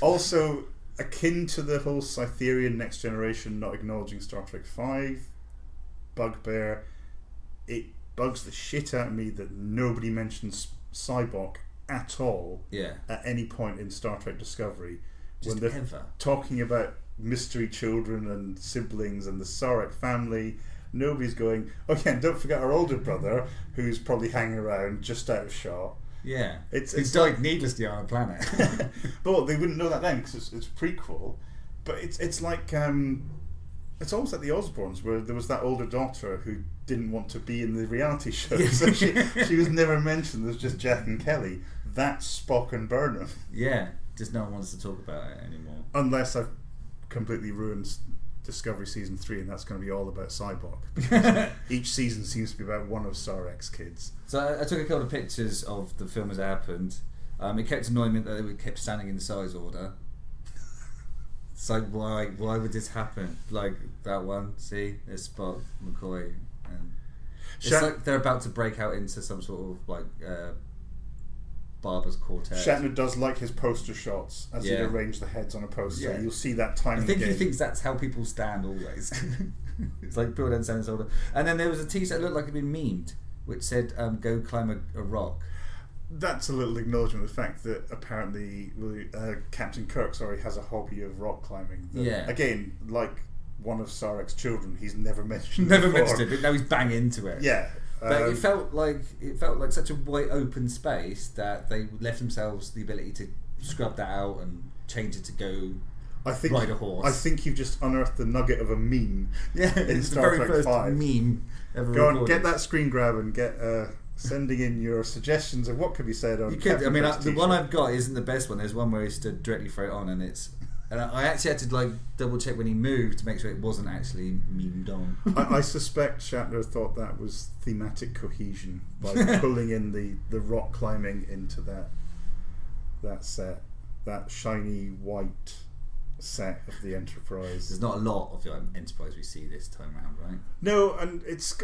Speaker 2: Also akin to the whole Cytherian Next Generation not acknowledging Star Trek V bugbear. It bugs the shit out of me that nobody mentions Cybok at all at any point in Star Trek Discovery.
Speaker 1: Just
Speaker 2: when they're
Speaker 1: ever
Speaker 2: talking about mystery children and siblings and the Sarek family, nobody's going, oh yeah, and don't forget our older brother who's probably hanging around just out of shot.
Speaker 1: Yeah,
Speaker 2: it's
Speaker 1: died needlessly on a planet.
Speaker 2: But they wouldn't know that then because it's prequel. But it's like it's almost like the Osbournes, where there was that older daughter who didn't want to be in the reality show, so she was never mentioned. There's just Jack and Kelly. That's Spock and Burnham.
Speaker 1: Yeah, just no one wants to talk about it anymore.
Speaker 2: Unless I've completely ruined Discovery Season 3 and that's going to be all about Cybok, because each season seems to be about one of Sarek's kids.
Speaker 1: So I took a couple of pictures of the film as it happened. It kept annoying me that they kept standing in the size order. It's like, why would this happen? Like that one, see, there's Spock, McCoy, and it's like they're about to break out into some sort of like Barber's Quartet.
Speaker 2: Shatner does like his poster shots as he'd arrange the heads on a poster. You'll see that time.
Speaker 1: I think he thinks that's how people stand always. It's like people don't stand in this order. And then there was a t-shirt that looked like it'd been memed, which said "Go climb a rock."
Speaker 2: That's a little acknowledgement of the fact that apparently Captain Kirk has a hobby of rock climbing. Again, like one of Sarek's children, he's never mentioned.
Speaker 1: Mentioned it, but now he's bang into it.
Speaker 2: Yeah.
Speaker 1: But it felt like such a wide open space that they left themselves the ability to scrub that out and change it to go ride a horse.
Speaker 2: I think you've just unearthed the nugget of a meme.
Speaker 1: Yeah,
Speaker 2: in Star Trek
Speaker 1: first
Speaker 2: 5.
Speaker 1: Meme ever
Speaker 2: Go
Speaker 1: recorded.
Speaker 2: on, get that screen grab and get sending in your suggestions of what could be said on.
Speaker 1: You could.
Speaker 2: Captain Kirk's
Speaker 1: the
Speaker 2: t-shirt.
Speaker 1: one I've got isn't the best one. There's one where he stood directly for it on, and I actually had to like double check when he moved to make sure it wasn't actually memed on.
Speaker 2: I suspect Shatner thought that was thematic cohesion by pulling in the rock climbing into that set, that shiny white set of the Enterprise.
Speaker 1: There's not a lot of the Enterprise we see this time around, right?
Speaker 2: No, and it's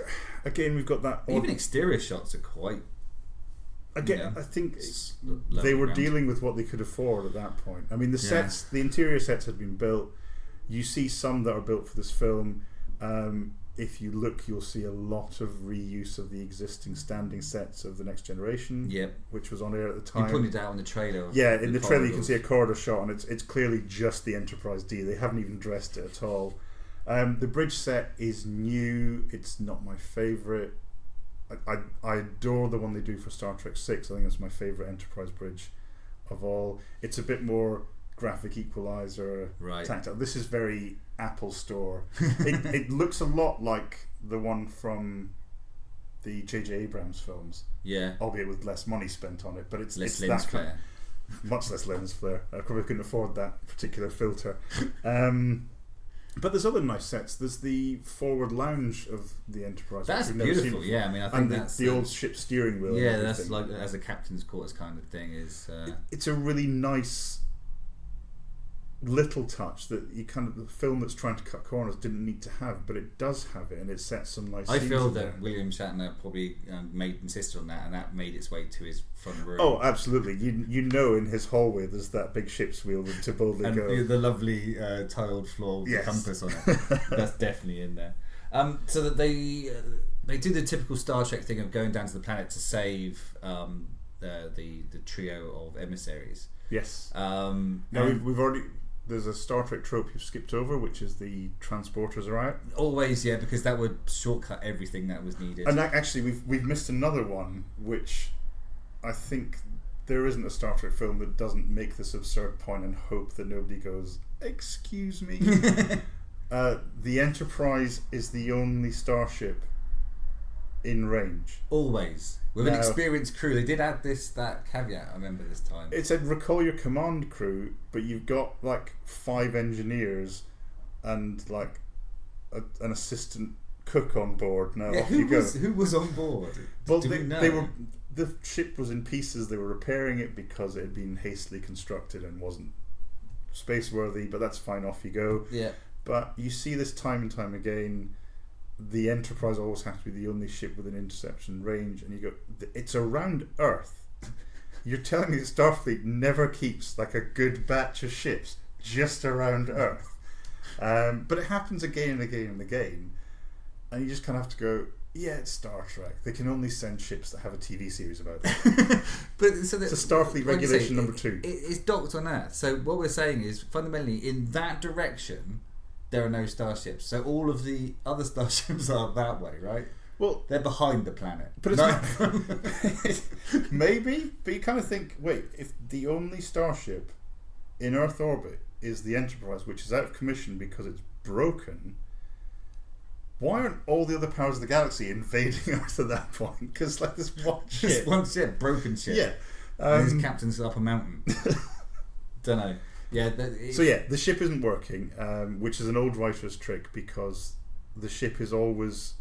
Speaker 2: again we've got that.
Speaker 1: Even exterior shots are quite.
Speaker 2: Again, I think they were dealing with what they could afford at that point. I mean, the interior sets had been built. You see some that are built for this film. If you look, you'll see a lot of reuse of the existing standing sets of The Next Generation, which was on air at the time.
Speaker 1: You pointed out in the trailer.
Speaker 2: Yeah, in the trailer you can see a corridor shot, and it's clearly just the Enterprise D. They haven't even dressed it at all. The bridge set is new. It's not my favourite. I adore the one they do for Star Trek 6. I think it's my favourite Enterprise bridge of all. It's a bit more graphic equalizer, tactile. This is very Apple Store. It looks a lot like the one from the J.J. Abrams films. Yeah. Albeit with less money spent on it. But it's lens flare. Much less lens flare. I probably couldn't afford that particular filter. But there's other nice sets. There's the forward lounge of the Enterprise.
Speaker 1: That's beautiful. Yeah, I mean, I think that's
Speaker 2: the old ship steering wheel.
Speaker 1: Yeah, that's like as a captain's quarters kind of thing.
Speaker 2: It's a really nice little touch that you kind of the film that's trying to cut corners didn't need to have, but it does have it, and it sets some nice.
Speaker 1: I feel that William Shatner probably insisted on that, and that made its way to his front room.
Speaker 2: Oh, absolutely! You know, in his hallway, there's that big ship's wheel to boldly go,
Speaker 1: and the lovely tiled floor with the compass on it. That's definitely in there. So that they do the typical Star Trek thing of going down to the planet to save the trio of emissaries.
Speaker 2: Yes. Now we've already. There's a Star Trek trope you've skipped over, which is the transporters are out.
Speaker 1: Always, yeah, because that would shortcut everything that was needed.
Speaker 2: And actually, we've missed another one, which I think there isn't a Star Trek film that doesn't make this absurd point and hope that nobody goes, "Excuse me." The Enterprise is the only starship in range.
Speaker 1: Always. With an experienced crew. They did add that caveat, I remember this time.
Speaker 2: It said recall your command crew, but you've got like 5 engineers and like an assistant cook on board. Now off you go.
Speaker 1: Who was on board?
Speaker 2: Well,
Speaker 1: we know?
Speaker 2: the ship was in pieces. They were repairing it because it had been hastily constructed and wasn't space worthy, but that's fine, off you go.
Speaker 1: Yeah.
Speaker 2: But you see this time and time again. The Enterprise always has to be the only ship with an interception range, and you go, it's around Earth. You're telling me that Starfleet never keeps like a good batch of ships just around Earth. But it happens again and again and again, and you just kind of have to go, yeah, it's Star Trek. They can only send ships that have a TV series about them.
Speaker 1: But so
Speaker 2: it's a Starfleet regulation number 2.
Speaker 1: It's docked on Earth. So what we're saying is, fundamentally, in that direction, there are no starships. So all of the other starships are that way, right?
Speaker 2: Well,
Speaker 1: they're behind the planet.
Speaker 2: But it's maybe, but you kind of think, wait, if the only starship in Earth orbit is the Enterprise, which is out of commission because it's broken, why aren't all the other powers of the galaxy invading Earth at that point? Because like this one ship,
Speaker 1: this one ship, broken ship.
Speaker 2: Yeah,
Speaker 1: and his captain's up a mountain. Don't know. Yeah.
Speaker 2: So yeah, the ship isn't working, which is an old writer's trick because the ship is always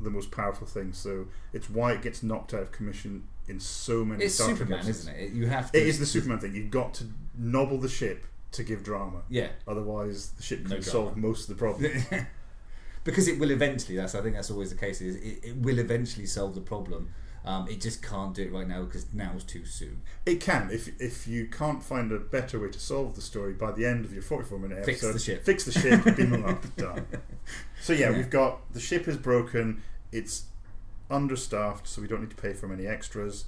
Speaker 2: the most powerful thing. So it's why it gets knocked out of commission in so many.
Speaker 1: It's
Speaker 2: Star
Speaker 1: Superman,
Speaker 2: Trek
Speaker 1: isn't it? You have to.
Speaker 2: It is the Superman thing. You've got to nobble the ship to give drama.
Speaker 1: Yeah.
Speaker 2: Otherwise, the ship can solve most of the problem.
Speaker 1: Because it will eventually. I think that's always the case. It will eventually solve the problem. It just can't do it right now because now's too soon.
Speaker 2: It can if you can't find a better way to solve the story by the end of your 44-minute episode. Fix the ship. Beam them up. Done. So yeah, we've got the ship is broken. It's understaffed, so we don't need to pay for many extras.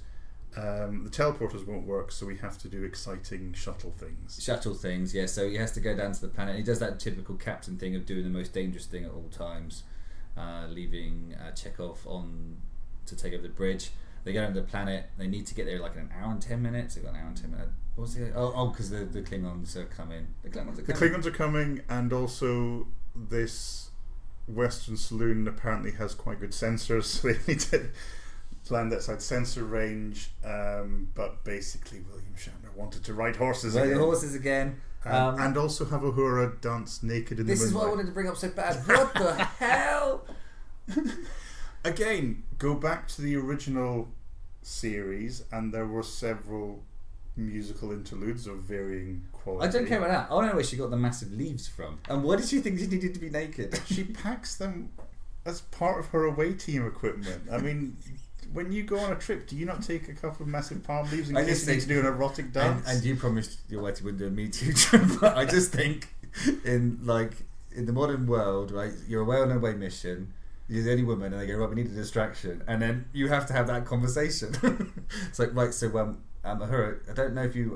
Speaker 2: The teleporters won't work, so we have to do exciting shuttle things. Yeah. So he has to go down to the planet. He does that typical captain thing of doing the most dangerous thing at all times, leaving Chekhov on to take over the bridge. They go down to the planet. They need to get there like in an hour and 10 minutes. They've got an hour and 10 minutes. What's the? Because the Klingons are coming. The Klingons are coming, and also this Western saloon apparently has quite good sensors, so they need to land outside sensor range. But basically, William Shatner wanted to ride horses
Speaker 1: again.
Speaker 2: And also have Uhura dance naked in the moonlight.
Speaker 1: This is what I wanted to bring up so bad. What the hell?
Speaker 2: Again, go back to the original series, and there were several musical interludes of varying quality.
Speaker 1: I don't care about that. I don't know where she got the massive leaves from. And why did she think she needed to be naked?
Speaker 2: She packs them as part of her away team equipment. I mean, when you go on a trip, do you not take a couple of massive palm leaves in case you need to do an erotic dance?
Speaker 1: And you promised your wife you wouldn't do a Me Too trip. But I just think in the modern world, right, you're away on an away mission. You're the only woman, and they go, right, we need a distraction, and then you have to have that conversation. It's like, right, so Uhura, I don't know if you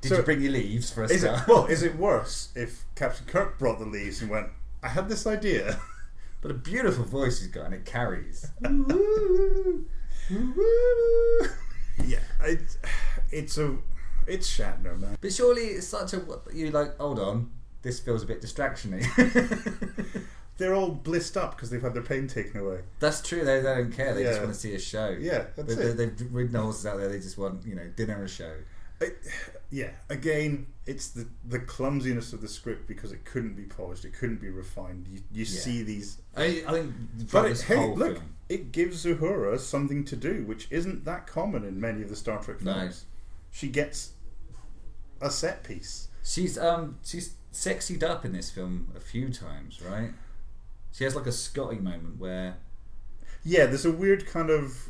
Speaker 1: did you bring your leaves for a start?
Speaker 2: Is it worse if Captain Kirk brought the leaves and went, I had this idea,
Speaker 1: but a beautiful voice he's got, and it carries.
Speaker 2: Yeah, it's Shatner, man.
Speaker 1: But surely it's such a you like. Hold on, this feels a bit distraction-y.
Speaker 2: They're all blissed up because they've had their pain taken away.
Speaker 1: That's true. They don't care. They just want to see a show.
Speaker 2: Yeah, that's it.
Speaker 1: They've ridden the horses out there. They just want dinner and a show.
Speaker 2: Again, it's the clumsiness of the script because it couldn't be polished. It couldn't be refined. You see these.
Speaker 1: I think.
Speaker 2: But look, it gives Uhura something to do, which isn't that common in many of the Star Trek films. No. She gets a set piece.
Speaker 1: She's sexied up in this film a few times, right? She has like a Scotty moment where...
Speaker 2: Yeah, there's a weird kind of...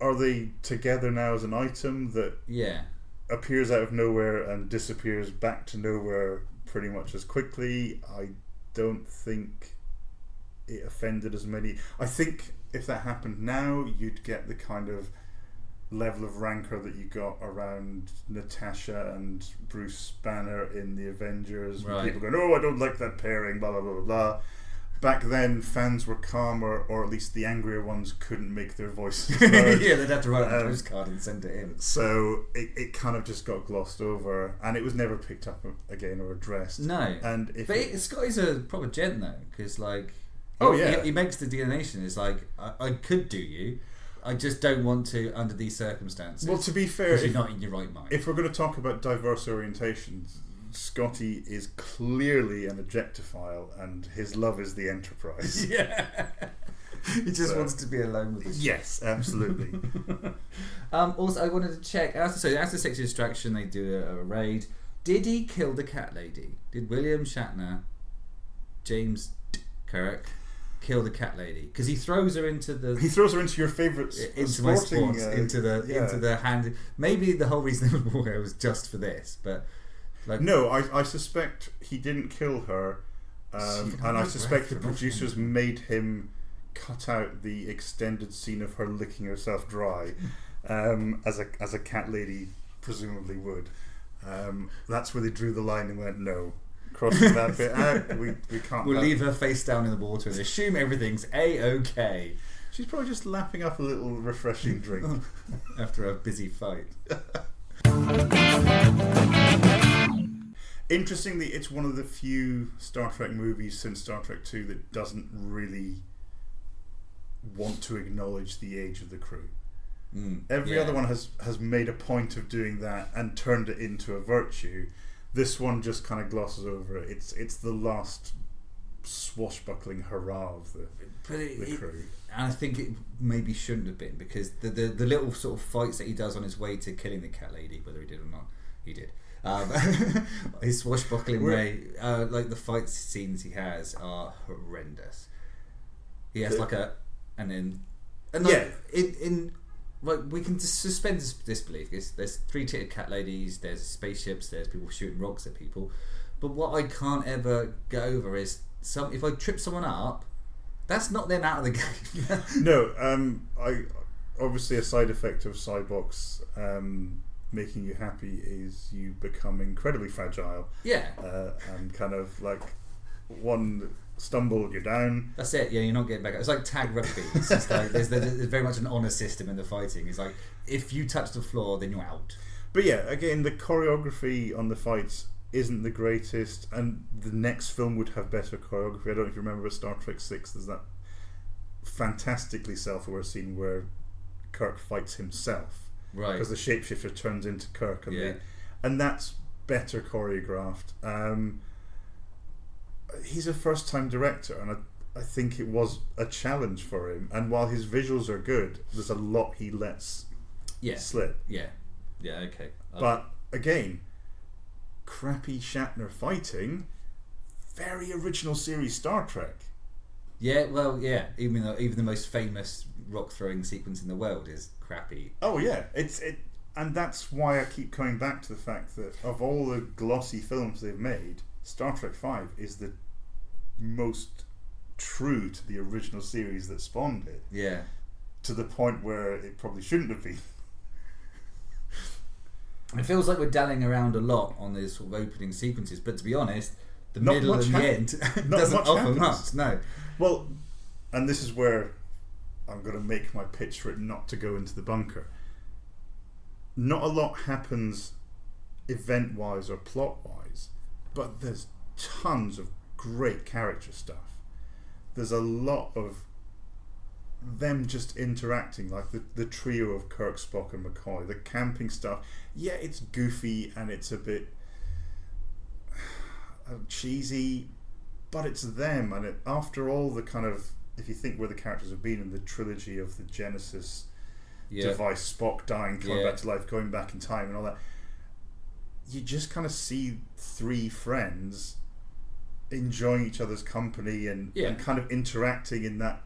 Speaker 2: Are they together now as an item that appears out of nowhere and disappears back to nowhere pretty much as quickly? I don't think it offended as many. I think if that happened now, you'd get the kind of level of rancor that you got around Natasha and Bruce Banner in the Avengers. Right. People going, oh, I don't like that pairing, blah, blah, blah, blah. Back then, fans were calmer, or at least the angrier ones couldn't make their voices heard.
Speaker 1: Yeah, they'd have to write a postcard and send it in.
Speaker 2: So it kind of just got glossed over, and it was never picked up again or addressed.
Speaker 1: No.
Speaker 2: But
Speaker 1: Scotty's a proper gent, though, because, like... He makes the delineation. It's like, I could do you, I just don't want to under these circumstances.
Speaker 2: Well, to be fair...
Speaker 1: Because you're not in your right mind.
Speaker 2: If we're going to talk about diverse orientations... Scotty is clearly an objectophile, and his love is the Enterprise.
Speaker 1: Yeah. He just wants to be alone with us.
Speaker 2: Yes, absolutely.
Speaker 1: Also, I wanted to check. After 6 Distraction, they do a raid. Did he kill the cat lady? Did William Shatner, James Kirk, kill the cat lady? Because he throws her into
Speaker 2: your favourite
Speaker 1: into my sports, into the hand. Maybe the whole reason they were war was just for this, but
Speaker 2: no, I suspect he didn't kill her, and I suspect the producers made him cut out the extended scene of her licking herself dry, as a cat lady presumably would. That's where they drew the line and went, no, crossing that bit out, we can't.
Speaker 1: We'll leave her face down in the water and assume everything's A-OK.
Speaker 2: She's probably just lapping up a little refreshing drink
Speaker 1: after a busy fight.
Speaker 2: Interestingly, it's one of the few Star Trek movies since Star Trek 2 that doesn't really want to acknowledge the age of the crew. Every other one has made a point of doing that and turned it into a virtue. This one just kind of glosses over it. It's the last swashbuckling hurrah of the crew.
Speaker 1: And I think it maybe shouldn't have been, because the little sort of fights that he does on his way to killing the cat lady, whether he did or not, he did. His swashbuckling way, like the fight scenes he has are horrendous. He has we can just suspend disbelief. There's 3-tiered cat ladies, there's spaceships, there's people shooting rocks at people. But what I can't ever get over is if I trip someone up, that's not them out of the game.
Speaker 2: No, I obviously a side effect of Cybox making you happy is you become incredibly fragile.
Speaker 1: Yeah.
Speaker 2: And kind of like one stumble, you're down.
Speaker 1: That's it. Yeah, you're not getting back up. It's like tag rugby. It's just like there's very much an honour system in the fighting. It's like if you touch the floor, then you're out.
Speaker 2: But yeah, again, the choreography on the fights isn't the greatest, and the next film would have better choreography. I don't know if you remember Star Trek 6. There's that fantastically self-aware scene where Kirk fights himself,
Speaker 1: right?
Speaker 2: Because the shapeshifter turns into Kirk, and that's better choreographed. He's a first-time director, and I think it was a challenge for him. And while his visuals are good, there's a lot he lets slip.
Speaker 1: Yeah, okay.
Speaker 2: But again, crappy Shatner fighting, very original series Star Trek.
Speaker 1: Yeah, well, yeah. Even the most famous rock throwing sequence in the world is crappy.
Speaker 2: Oh yeah, and that's why I keep coming back to the fact that of all the glossy films they've made, Star Trek 5 is the most true to the original series that spawned it.
Speaker 1: Yeah.
Speaker 2: To the point where it probably shouldn't have been.
Speaker 1: It feels like we're dallying around a lot on these sort of opening sequences, but to be honest, the middle and the end doesn't offer much. No.
Speaker 2: Well, and this is where I'm going to make my pitch for it not to go into the bunker. Not a lot happens event-wise or plot-wise, but there's tons of great character stuff. There's a lot of them just interacting, like the trio of Kirk, Spock and McCoy, the camping stuff. Yeah, it's goofy and it's a bit cheesy, but it's them. And after all the kind of, if you think where the characters have been in the trilogy of the Genesis device, Spock dying, coming back to life, going back in time and all that, you just kind of see three friends enjoying each other's company and kind of interacting in that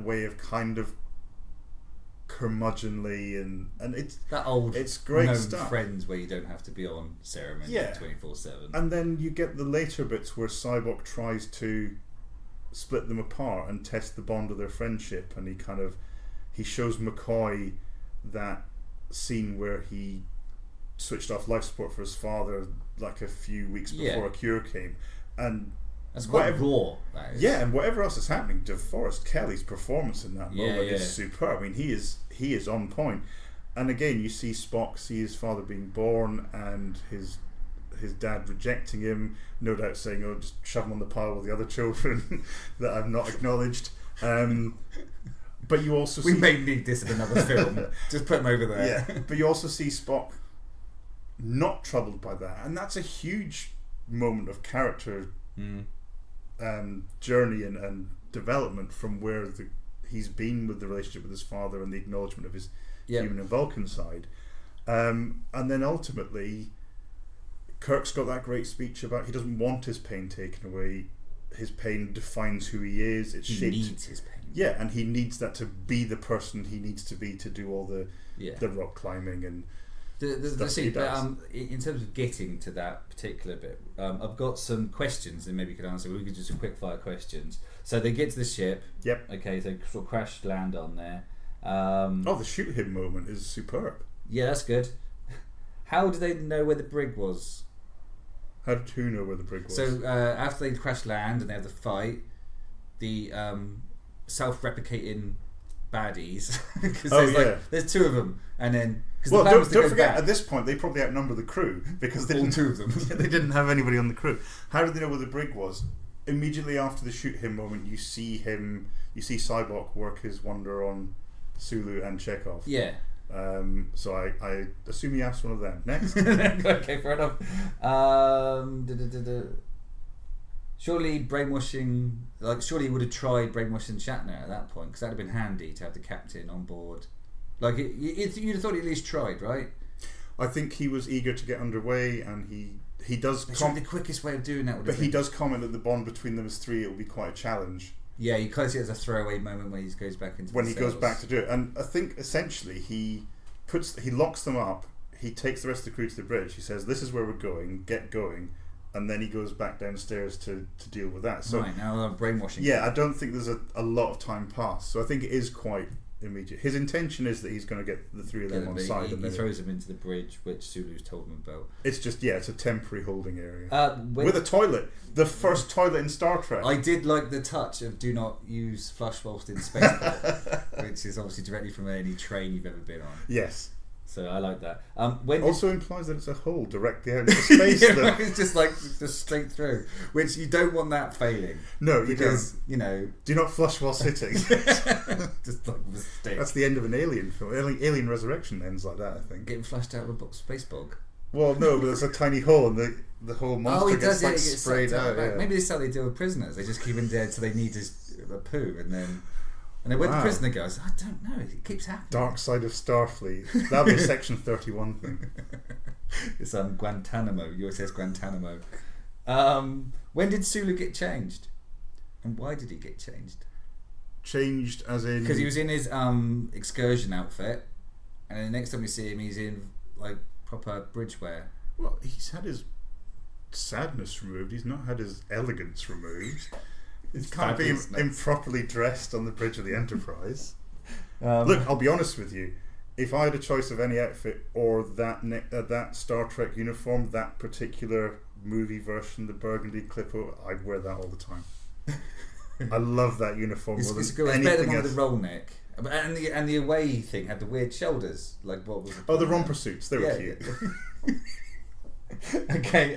Speaker 2: way of kind of curmudgeonly and it's
Speaker 1: that old,
Speaker 2: it's great
Speaker 1: known
Speaker 2: stuff.
Speaker 1: Friends where you don't have to be on ceremony 24/7.
Speaker 2: And then you get the later bits where Cyborg tries to split them apart and test the bond of their friendship, and he shows McCoy that scene where he switched off life support for his father like a few weeks before a cure came, and
Speaker 1: that's quite raw. That is.
Speaker 2: Yeah, and whatever else is happening, DeForest Kelly's performance in that moment is superb. I mean, he is on point. And again, you see Spock see his father being born and his dad rejecting him, no doubt saying, "Oh, just shove him on the pile with the other children that I've not acknowledged." But you also
Speaker 1: we may need this in another film. Just put him over there.
Speaker 2: Yeah, but you also see Spock not troubled by that, and that's a huge moment of character journey and development from where he's been with the relationship with his father and the acknowledgement of his human and Vulcan side. And then ultimately, Kirk's got that great speech about he doesn't want his pain taken away. His pain defines who he is. It's shaped.
Speaker 1: He needs his pain.
Speaker 2: Yeah, and he needs that to be the person he needs to be to do all the rock climbing and
Speaker 1: the scene. But in terms of getting to that particular bit, I've got some questions that maybe you could answer. We could do some quick fire questions. So they get to the ship.
Speaker 2: Yep.
Speaker 1: Okay, so sort of crash land on there.
Speaker 2: The shoot him moment is superb.
Speaker 1: Yeah, that's good. How do they know where the brig was?
Speaker 2: How did who know where the brig was?
Speaker 1: So after they crash land and they have the fight, the self-replicating baddies, because there's two of them, and then
Speaker 2: don't forget at this point they probably outnumber the crew because they didn't,
Speaker 1: two of them.
Speaker 2: They didn't have anybody on the crew. How did they know where the brig was? Immediately after the shoot him moment, you see Cybok work his wonder on Sulu and Chekhov.
Speaker 1: Yeah.
Speaker 2: So I assume he asked one of them. Next.
Speaker 1: Okay, fair enough. Surely brainwashing, surely he would have tried brainwashing Shatner at that point, because that'd have been handy to have the captain on board. You'd have thought he at least tried, right?
Speaker 2: I think he was eager to get underway, and he does.
Speaker 1: The quickest way of doing that would.
Speaker 2: But he does comment that the bond between them as three, it will be quite a challenge.
Speaker 1: Yeah, you kind of see it as a throwaway moment when he goes back into
Speaker 2: when he goes back to do it, and I think essentially he locks them up. He takes the rest of the crew to the bridge. He says, "This is where we're going. Get going." And then he goes back downstairs to deal with that. So
Speaker 1: right, now I'm brainwashing.
Speaker 2: Yeah, I don't think there's a lot of time passed. So I think it is quite immediate. His intention is that he's going to get the three of them on side.
Speaker 1: He throws them into the bridge, which Sulu's told him about.
Speaker 2: It's just, it's a temporary holding area. With a toilet. The first toilet in Star Trek.
Speaker 1: I did like the touch of do not use flush whilst in spaceport, which is obviously directly from any train you've ever been on.
Speaker 2: Yes.
Speaker 1: So I like that.
Speaker 2: Also implies that it's a hole directly out into space.
Speaker 1: It's just straight through, which you don't want that failing.
Speaker 2: No,
Speaker 1: because
Speaker 2: you do not flush while sitting.
Speaker 1: Just like a mistake.
Speaker 2: That's the end of an Alien film. Alien Resurrection ends like that, I think.
Speaker 1: Getting flushed out of a space bog.
Speaker 2: Well, no, but there's a tiny hole, and the whole monster gets sprayed out. Yeah.
Speaker 1: Maybe this is how they deal with prisoners. They just keep him dead, so they need a poo, and then. And then where the prisoner goes, I don't know. It keeps happening.
Speaker 2: Dark side of Starfleet. That'll be a Section 31 thing.
Speaker 1: It's Guantanamo, USS Guantanamo. When did Sulu get changed? And why did he get changed?
Speaker 2: Changed as in...
Speaker 1: Because he was in his excursion outfit, and then the next time we see him, he's in proper bridge wear.
Speaker 2: Well, he's had his sadness removed. He's not had his elegance removed. It can't be improperly dressed on the bridge of the Enterprise. Look, I'll be honest with you. If I had a choice of any outfit or that Star Trek uniform, that particular movie version, the burgundy clip-o, I'd wear that all the time. I love that uniform more than anything else. It's better than
Speaker 1: the roll neck. And the away thing had the weird shoulders. What was it?
Speaker 2: The romper suits. They were cute.
Speaker 1: Okay.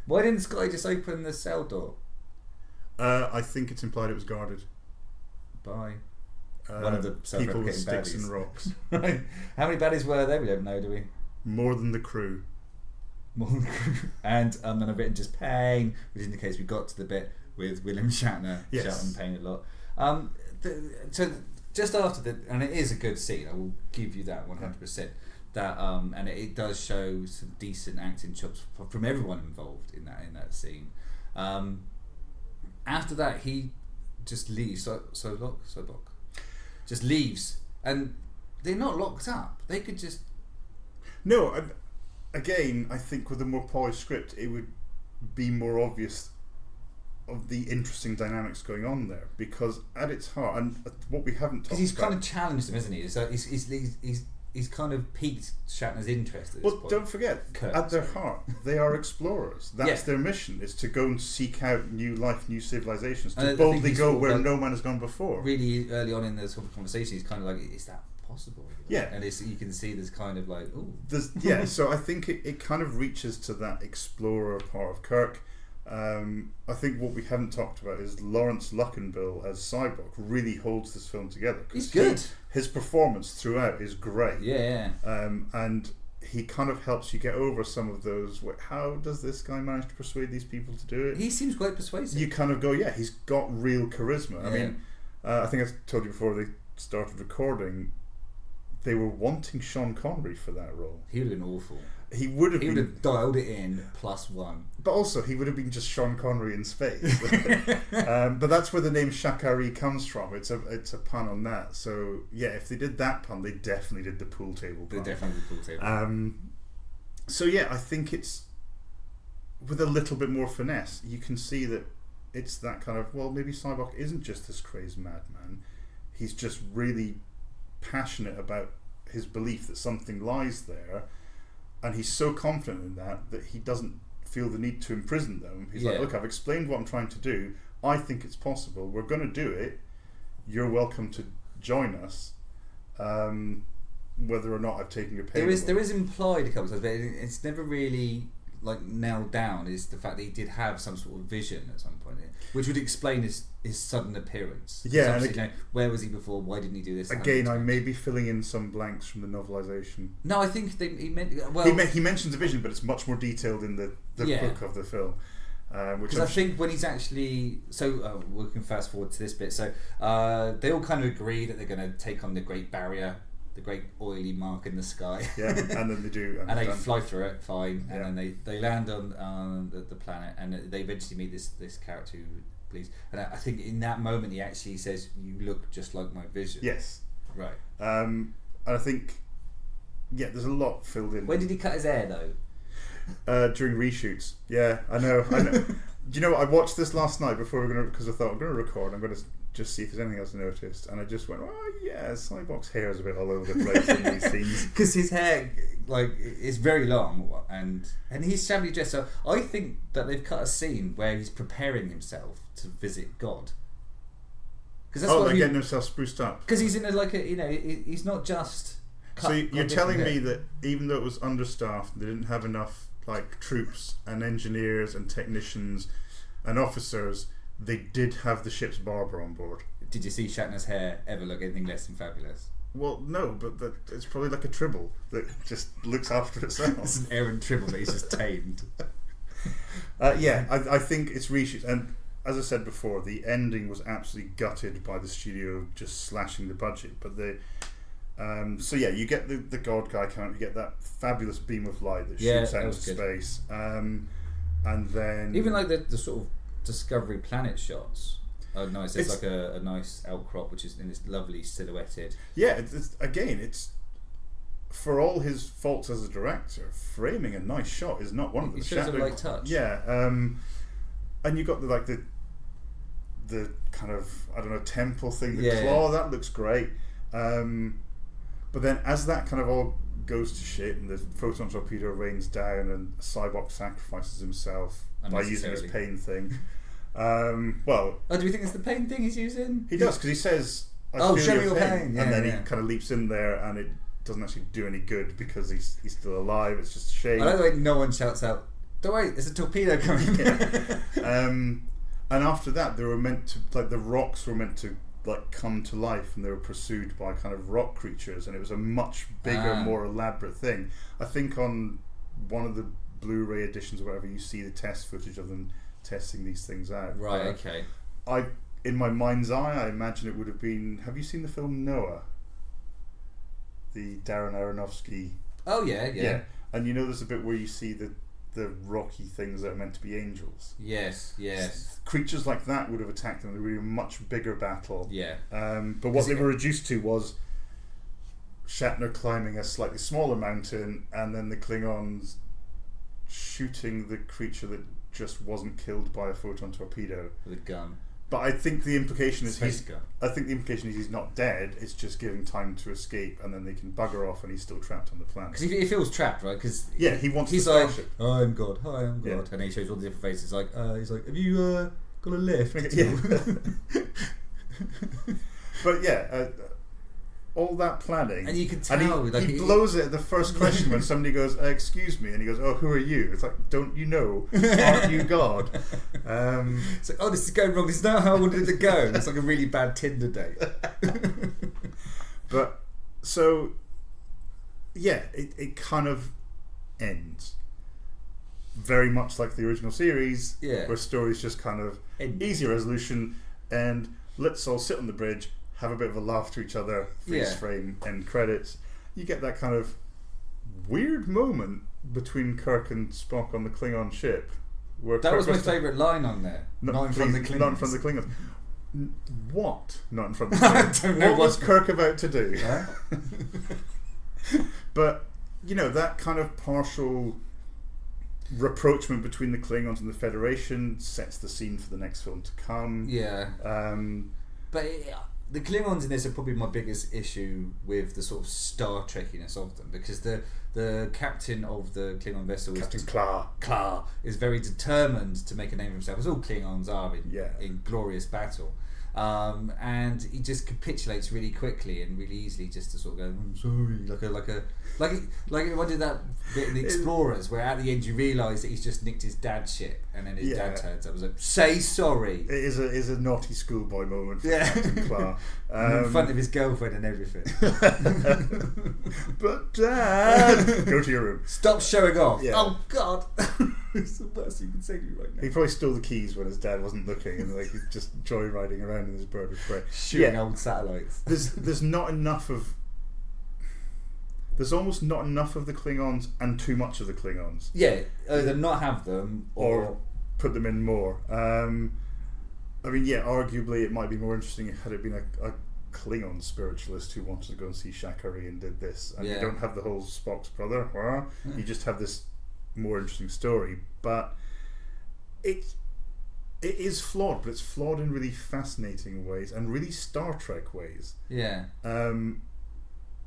Speaker 1: Why didn't Scotty just open the cell door?
Speaker 2: I think it's implied it was guarded
Speaker 1: by one of the
Speaker 2: people with sticks
Speaker 1: baddies.
Speaker 2: And rocks.
Speaker 1: Right. How many baddies were there? We don't know, do we?
Speaker 2: More than the crew.
Speaker 1: And then I've written just pain, which indicates we got to the bit with William Shatner shouting pain a lot. So just after and it is a good scene. I will give you that 100%. That and it does show some decent acting chops from everyone involved in that scene. After that, he just leaves. Sobok just leaves, and they're not locked up. They could just.
Speaker 2: No, again, I think with a more polished script, it would be more obvious of the interesting dynamics going on there. Because at its heart, and what we haven't talked about,
Speaker 1: he's kind of challenged them, isn't he? So he's kind of piqued Shatner's interest at this point.
Speaker 2: Don't forget, at their heart, they are explorers. That's their mission, is to go and seek out new life, new civilizations, to boldly go where no man has gone before.
Speaker 1: Really early on in the sort of conversation, he's kind of like, is that possible?
Speaker 2: Yeah.
Speaker 1: And you can see there's kind of like, ooh.
Speaker 2: So I think it kind of reaches to that explorer part of Kirk. I think what we haven't talked about is Lawrence Luckinbill as Cybok really holds this film together.
Speaker 1: He's good.
Speaker 2: His performance throughout is great.
Speaker 1: Yeah.
Speaker 2: And he kind of helps you get over some of those. How does this guy manage to persuade these people to do it?
Speaker 1: He seems quite persuasive.
Speaker 2: You kind of go, he's got real charisma. I mean, I think I told you before they started recording, they were wanting Sean Connery for that role.
Speaker 1: He would have been awful.
Speaker 2: He would have
Speaker 1: dialed it in +1.
Speaker 2: But also, he would have been just Sean Connery in space. But that's where the name Shakari comes from. It's a pun on that. So, yeah, if they did that pun, they definitely did the pool table pun.
Speaker 1: They definitely did the pool table.
Speaker 2: So, yeah, I think it's, with a little bit more finesse, you can see that it's that kind of, well, maybe Cyborg isn't just this crazed madman. He's just really passionate about his belief that something lies there. And he's so confident in that he doesn't feel the need to imprison them. He's like, look, I've explained what I'm trying to do. I think it's possible. We're going to do it. You're welcome to join us. Whether or not I've taken your pay.
Speaker 1: There is implied a couple of times, but it's never really like nailed down. Is the fact that he did have some sort of vision at some point, which would explain his sudden appearance.
Speaker 2: Yeah,
Speaker 1: and where was he before? Why didn't he do this?
Speaker 2: Again, I may be filling in some blanks from the novelisation.
Speaker 1: No, I think he meant. Well,
Speaker 2: he mentions a vision, but it's much more detailed in the book of the film.
Speaker 1: Because I think when he's actually we can fast forward to this bit. So they all kind of agree that they're going to take on the Great Barrier, the great oily mark in the sky.
Speaker 2: Yeah, and then they do,
Speaker 1: and they fly through it fine, and then they land on the planet, and they eventually meet this character who believes. And I think in that moment he actually says, "You look just like my vision."
Speaker 2: Yes,
Speaker 1: right.
Speaker 2: And I think there's a lot filled in.
Speaker 1: When did he cut his hair though?
Speaker 2: During reshoots. Yeah, I know. Do you know what? I watched this last night before because I thought I'm going to record. I'm going to just see if there's anything else I noticed, and I just went, oh yeah, Cyborg's hair is a bit all over the place in these scenes
Speaker 1: because his hair is very long and he's shabbily dressed. So I think that they've cut a scene where he's preparing himself to visit God.
Speaker 2: Because that's getting himself spruced up.
Speaker 1: Because he's in he's not just.
Speaker 2: So you're telling me that even though it was understaffed, they didn't have enough troops and engineers and technicians and officers. They did have the ship's barber on board.
Speaker 1: Did you see Shatner's hair ever look anything less than fabulous?
Speaker 2: Well, no, but it's probably like a tribble that just looks after itself.
Speaker 1: It's an errant tribble that he's just tamed.
Speaker 2: I think it's reshoots. And as I said before, the ending was absolutely gutted by the studio just slashing the budget. But you get the God guy count, you get that fabulous beam of light that shoots out into space. And then...
Speaker 1: Even the sort of Discovery Planet shots. Oh no, it's like a nice outcrop which is in this lovely silhouetted.
Speaker 2: Yeah, it's for all his faults as a director, framing a nice shot is not one of them.
Speaker 1: He shows a light touch.
Speaker 2: Yeah, and you got the kind of temple thing, the claw that looks great. But then as that kind of all goes to shit and the photon torpedo rains down and Cyborg sacrifices himself by using his pain thing.
Speaker 1: Do we think it's the pain thing he's using?
Speaker 2: He does, because he says,
Speaker 1: show me your pain.
Speaker 2: And then he kind of leaps in there and it doesn't actually do any good because he's still alive. It's just a shame.
Speaker 1: I like the way no one shouts out, don't worry, there's a torpedo coming.
Speaker 2: And after that they were meant to, the rocks were meant to come to life, and they were pursued by kind of rock creatures, and it was a much bigger, more elaborate thing. I think on one of the Blu-ray editions or whatever, you see the test footage of them testing these things out.
Speaker 1: Right, okay.
Speaker 2: In my mind's eye, I imagine it would have been... Have you seen the film Noah? The Darren Aronofsky...
Speaker 1: Oh, yeah.
Speaker 2: And there's a bit where you see the rocky things that are meant to be angels.
Speaker 1: Yes.
Speaker 2: Creatures like that would have attacked them. They were a much bigger battle.
Speaker 1: Yeah.
Speaker 2: But what they were reduced to was Shatner climbing a slightly smaller mountain, and then the Klingons shooting the creature that just wasn't killed by a photon torpedo
Speaker 1: with a gun.
Speaker 2: But I think the implication is he's not dead. It's just giving time to escape, and then they can bugger off, and he's still trapped on the planet.
Speaker 1: Because he feels trapped, right? Because
Speaker 2: he wants. He's
Speaker 1: the starship. Hi, I'm God. And then he shows all the different faces. He's like, have you got a lift?
Speaker 2: But all that planning,
Speaker 1: and you can tell,
Speaker 2: and he blows it at the first question when somebody goes, "Excuse me," and he goes, "Oh, who are you?" It's like, don't you know? Aren't you God?
Speaker 1: It's like, this is going wrong. This is not how I wanted it to go. It's like a really bad Tinder date.
Speaker 2: But so, it kind of ends very much like the original series, where stories just kind of easy resolution, and let's all sit on the bridge, have a bit of a laugh to each other, freeze frame, end credits. You get that kind of weird moment between Kirk and Spock on the Klingon ship. Where
Speaker 1: that
Speaker 2: Kirk
Speaker 1: was my favourite line on there. Not in front of the Klingons.
Speaker 2: Not in front of the Klingons. What? Not in front of the Klingons.
Speaker 1: I don't know
Speaker 2: what was Kirk about to do?
Speaker 1: Huh?
Speaker 2: But, you know, that kind of partial rapprochement between the Klingons and the Federation sets the scene for the next film to come.
Speaker 1: Yeah. But the Klingons in this are probably my biggest issue with the sort of Star Trekiness of them, because the captain of the Klingon vessel,
Speaker 2: Captain Klar,
Speaker 1: is very determined to make a name for himself, as all Klingons are in glorious battle. And he just capitulates really quickly and really easily, just to sort of go, I'm sorry, like it did that bit in the Explorers, where at the end you realise that he's just nicked his dad's ship, and then his dad turns up and was like, say sorry.
Speaker 2: It is a naughty schoolboy moment for Captain Klar.
Speaker 1: In front of his girlfriend and everything.
Speaker 2: But Dad, go to your room.
Speaker 1: Stop showing off.
Speaker 2: Yeah.
Speaker 1: Oh God. It's the best you can say to me right now.
Speaker 2: He probably stole the keys when his dad wasn't looking, and like he's just joyriding around in his bird of prey,
Speaker 1: shooting old satellites.
Speaker 2: There's not enough of. There's almost not enough of the Klingons and too much of the Klingons.
Speaker 1: Yeah, either not have them
Speaker 2: or put them in more. I mean, arguably it might be more interesting had it been a Klingon spiritualist who wanted to go and see Shakari and did this. And you don't have the whole Spock's brother. You just have this more interesting story. But it is flawed, but it's flawed in really fascinating ways and really Star Trek ways.
Speaker 1: Yeah.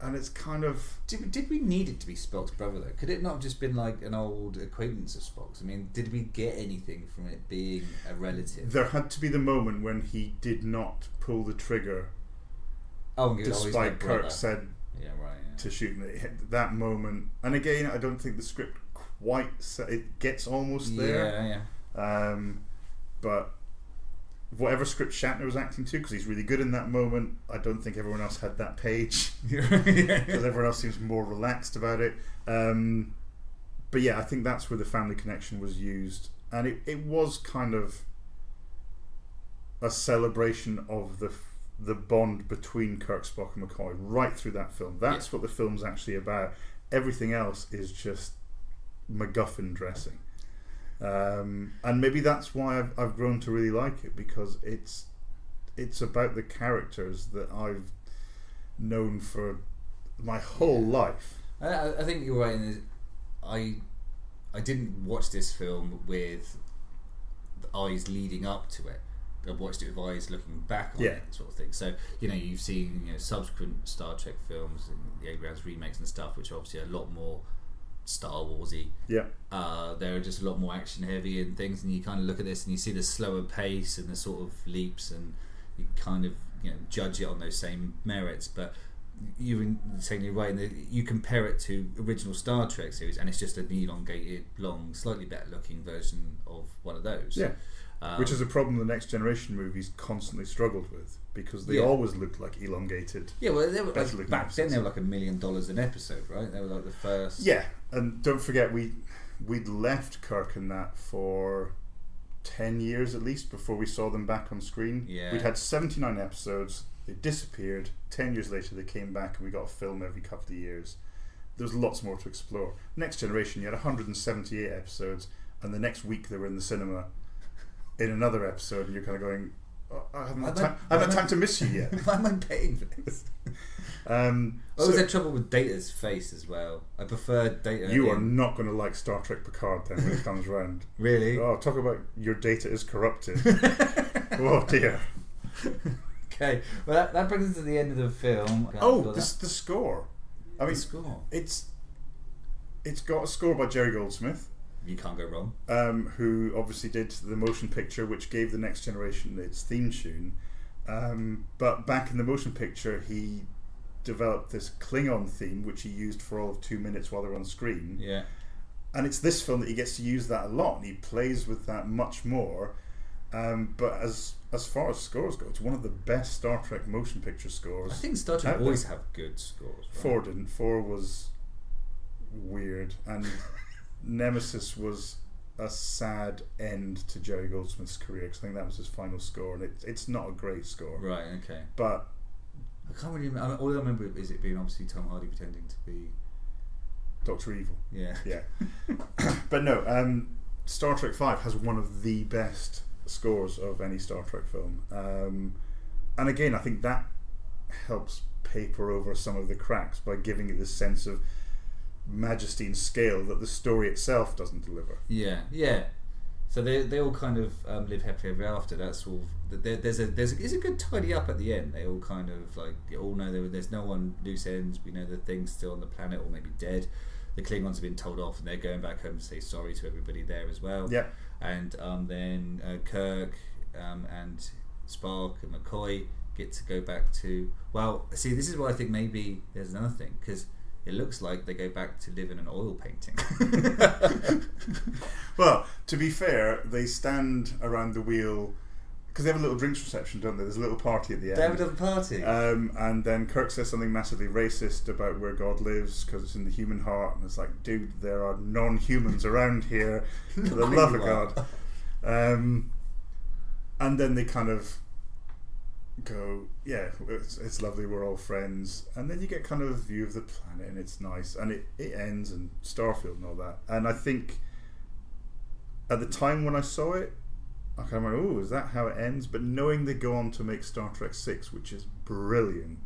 Speaker 2: And it's kind of...
Speaker 1: Did we need it to be Spock's brother, though? Could it not have just been like an old acquaintance of Spock's? I mean, did we get anything from it being a relative?
Speaker 2: There had to be the moment when he did not pull the trigger, despite Kirk said to shoot. That moment... And again, I don't think the script quite... It gets almost there.
Speaker 1: Yeah.
Speaker 2: But... whatever script Shatner was acting to, because he's really good in that moment, I don't think everyone else had that page, because everyone else seems more relaxed about it. But yeah, I think that's where the family connection was used, and it was kind of a celebration of the bond between Kirk, Spock and McCoy right through that film. That's what the film's actually about. Everything else is just MacGuffin dressing. And maybe that's why I've grown to really like it, because it's about the characters that I've known for my whole life.
Speaker 1: I think you're right. I didn't watch this film with the eyes leading up to it. I watched it with eyes looking back on it, sort of thing. So you've seen subsequent Star Trek films and the Abrams remakes and stuff, which are obviously a lot more Star Warsy.
Speaker 2: Yeah.
Speaker 1: There are just a lot more action heavy and things, and you kind of look at this and you see the slower pace and the sort of leaps, and you kind of judge it on those same merits. But you're saying you're right, and you compare it to original Star Trek series, and it's just an elongated, long, slightly better looking version of one of those.
Speaker 2: Yeah. Which is a problem the Next Generation movies constantly struggled with, because they always looked like elongated.
Speaker 1: Yeah, well, they were back then they were like $1 million an episode, right? They were like the first.
Speaker 2: Yeah, and don't forget we'd left Kirk in that for 10 years at least before we saw them back on screen.
Speaker 1: Yeah.
Speaker 2: We'd had 79 episodes. They disappeared. 10 years later, they came back, and we got a film every couple of years. There's lots more to explore. Next Generation, you had 178 episodes, and the next week they were in the cinema in another episode, and you're kind of going, I haven't had time to miss you yet.
Speaker 1: Why am I paying for this? Was there trouble with Data's face as well? I prefer Data.
Speaker 2: You are not going to like Star Trek Picard then when it comes round.
Speaker 1: Really?
Speaker 2: Oh, talk about your data is corrupted. Oh dear.
Speaker 1: Okay, well that brings us to the end of the film.
Speaker 2: The score. I mean,
Speaker 1: the score.
Speaker 2: It's got a score by Jerry Goldsmith.
Speaker 1: You can't go wrong.
Speaker 2: Who obviously did the motion picture, which gave the Next Generation its theme tune. But back in the motion picture, he developed this Klingon theme, which he used for all of 2 minutes while they're on screen.
Speaker 1: Yeah.
Speaker 2: And it's this film that he gets to use that a lot, and he plays with that much more. But as far as scores go, it's one of the best Star Trek motion picture scores.
Speaker 1: I think Star Trek always have good scores. Right?
Speaker 2: 4 didn't. 4 was weird, and Nemesis was a sad end to Jerry Goldsmith's career, because I think that was his final score, and it's not a great score.
Speaker 1: Right. Okay.
Speaker 2: But
Speaker 1: I can't really remember. All I remember is it being obviously Tom Hardy pretending to be
Speaker 2: Dr. Evil.
Speaker 1: Yeah.
Speaker 2: But no, Star Trek V has one of the best scores of any Star Trek film, and again, I think that helps paper over some of the cracks by giving it this sense of majesty and scale that the story itself doesn't deliver.
Speaker 1: Yeah. So they all kind of live happily ever after. That's all. There's a good tidy up at the end. They all kind of like all know there's no one loose ends. We know the thing's still on the planet or maybe dead. The Klingons have been told off, and they're going back home to say sorry to everybody there as well.
Speaker 2: Yeah.
Speaker 1: And then Kirk and Spock and McCoy get to go back to. Well, see, this is why I think maybe there's another thing, because it looks like they go back to live in an oil painting.
Speaker 2: Well, to be fair, they stand around the wheel because they have a little drinks reception, don't they? There's a little party at the end.
Speaker 1: They have a little party.
Speaker 2: And then Kirk says something massively racist about where God lives because it's in the human heart, and it's like, dude, there are non-humans around here, for the love of God. And then they kind of go, yeah, it's lovely, we're all friends, and then you get kind of a view of the planet, and it's nice, and it ends in Starfield and all that. And I think at the time when I saw it, I kind of went, oh, is that how it ends? But knowing they go on to make Star Trek 6, which is brilliant,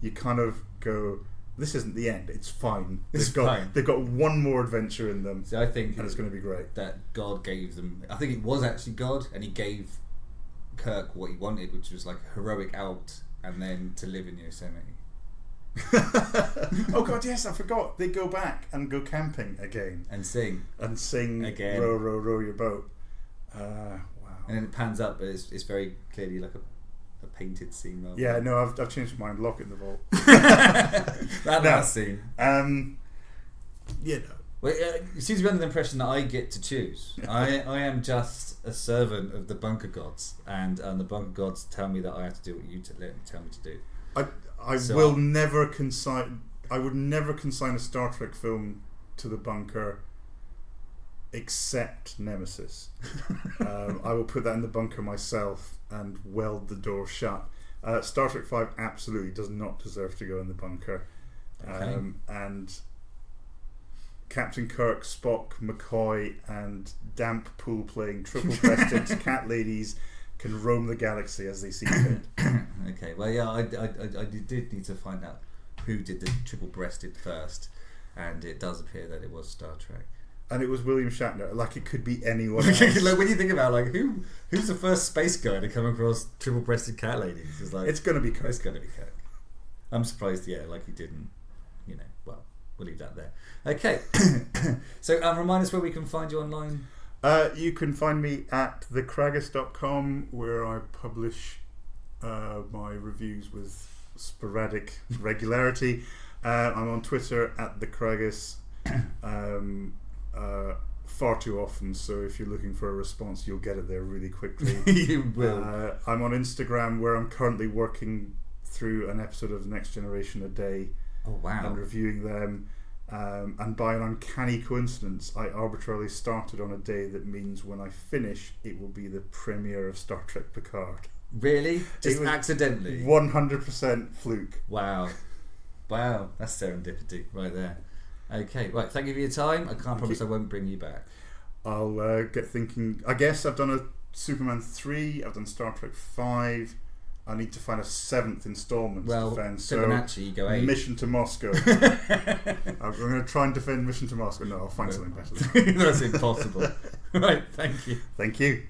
Speaker 2: you kind of go, this isn't the end, it's fine. They've got one more adventure in them.
Speaker 1: So I think
Speaker 2: and it's going to be great.
Speaker 1: That God gave them, I think it was actually God, and he gave Kirk what he wanted, which was like a heroic out and then to live in Yosemite.
Speaker 2: Oh God, yes, I forgot. They go back and go camping again
Speaker 1: and sing
Speaker 2: again. Row, row, row your boat. Wow.
Speaker 1: And then it pans up, but it's very clearly like a painted scene.
Speaker 2: Yeah, no, I've changed my mind. Lock it in the vault.
Speaker 1: that scene.
Speaker 2: You know.
Speaker 1: Well, it seems to be under the impression that I get to choose. I am just a servant of the bunker gods, and the bunker gods tell me that I have to do what you tell me to do.
Speaker 2: I would never consign a Star Trek film to the bunker except Nemesis. I will put that in the bunker myself and weld the door shut. Star Trek V absolutely does not deserve to go in the bunker.
Speaker 1: Okay.
Speaker 2: And Captain Kirk, Spock, McCoy, and damp pool playing triple-breasted cat ladies can roam the galaxy as they see fit.
Speaker 1: Okay, well, yeah, I did need to find out who did the triple-breasted first, and it does appear that it was Star Trek.
Speaker 2: And it was William Shatner. Like, it could be anyone else.
Speaker 1: Like, when you think about who's the first space guy to come across triple-breasted cat ladies?
Speaker 2: It's going to be Kirk.
Speaker 1: It's going to be Kirk. I'm surprised, yeah, like he didn't, well, we'll leave that there. Okay, so remind us where we can find you online.
Speaker 2: You can find me at thecraggus.com, where I publish my reviews with sporadic regularity. I'm on Twitter at thecraggus. Far too often, so if you're looking for a response, you'll get it there really quickly.
Speaker 1: You will.
Speaker 2: I'm on Instagram, where I'm currently working through an episode of Next Generation a day.
Speaker 1: Oh wow!
Speaker 2: And reviewing them. And by an uncanny coincidence, I arbitrarily started on a day that means when I finish, it will be the premiere of Star Trek Picard.
Speaker 1: Really? Just accidentally?
Speaker 2: 100% fluke.
Speaker 1: Wow, that's serendipity right there. Okay, right, thank you for your time. I can't promise I won't bring you back.
Speaker 2: I'll get thinking. I guess I've done a Superman 3, I've done Star Trek 5. I need to find a 7th installment to defend.
Speaker 1: Fibonacci, go 8.
Speaker 2: Mission to Moscow. I'm going to try and defend Mission to Moscow. No, I'll find something better.
Speaker 1: That's impossible. Right, thank you.
Speaker 2: Thank you.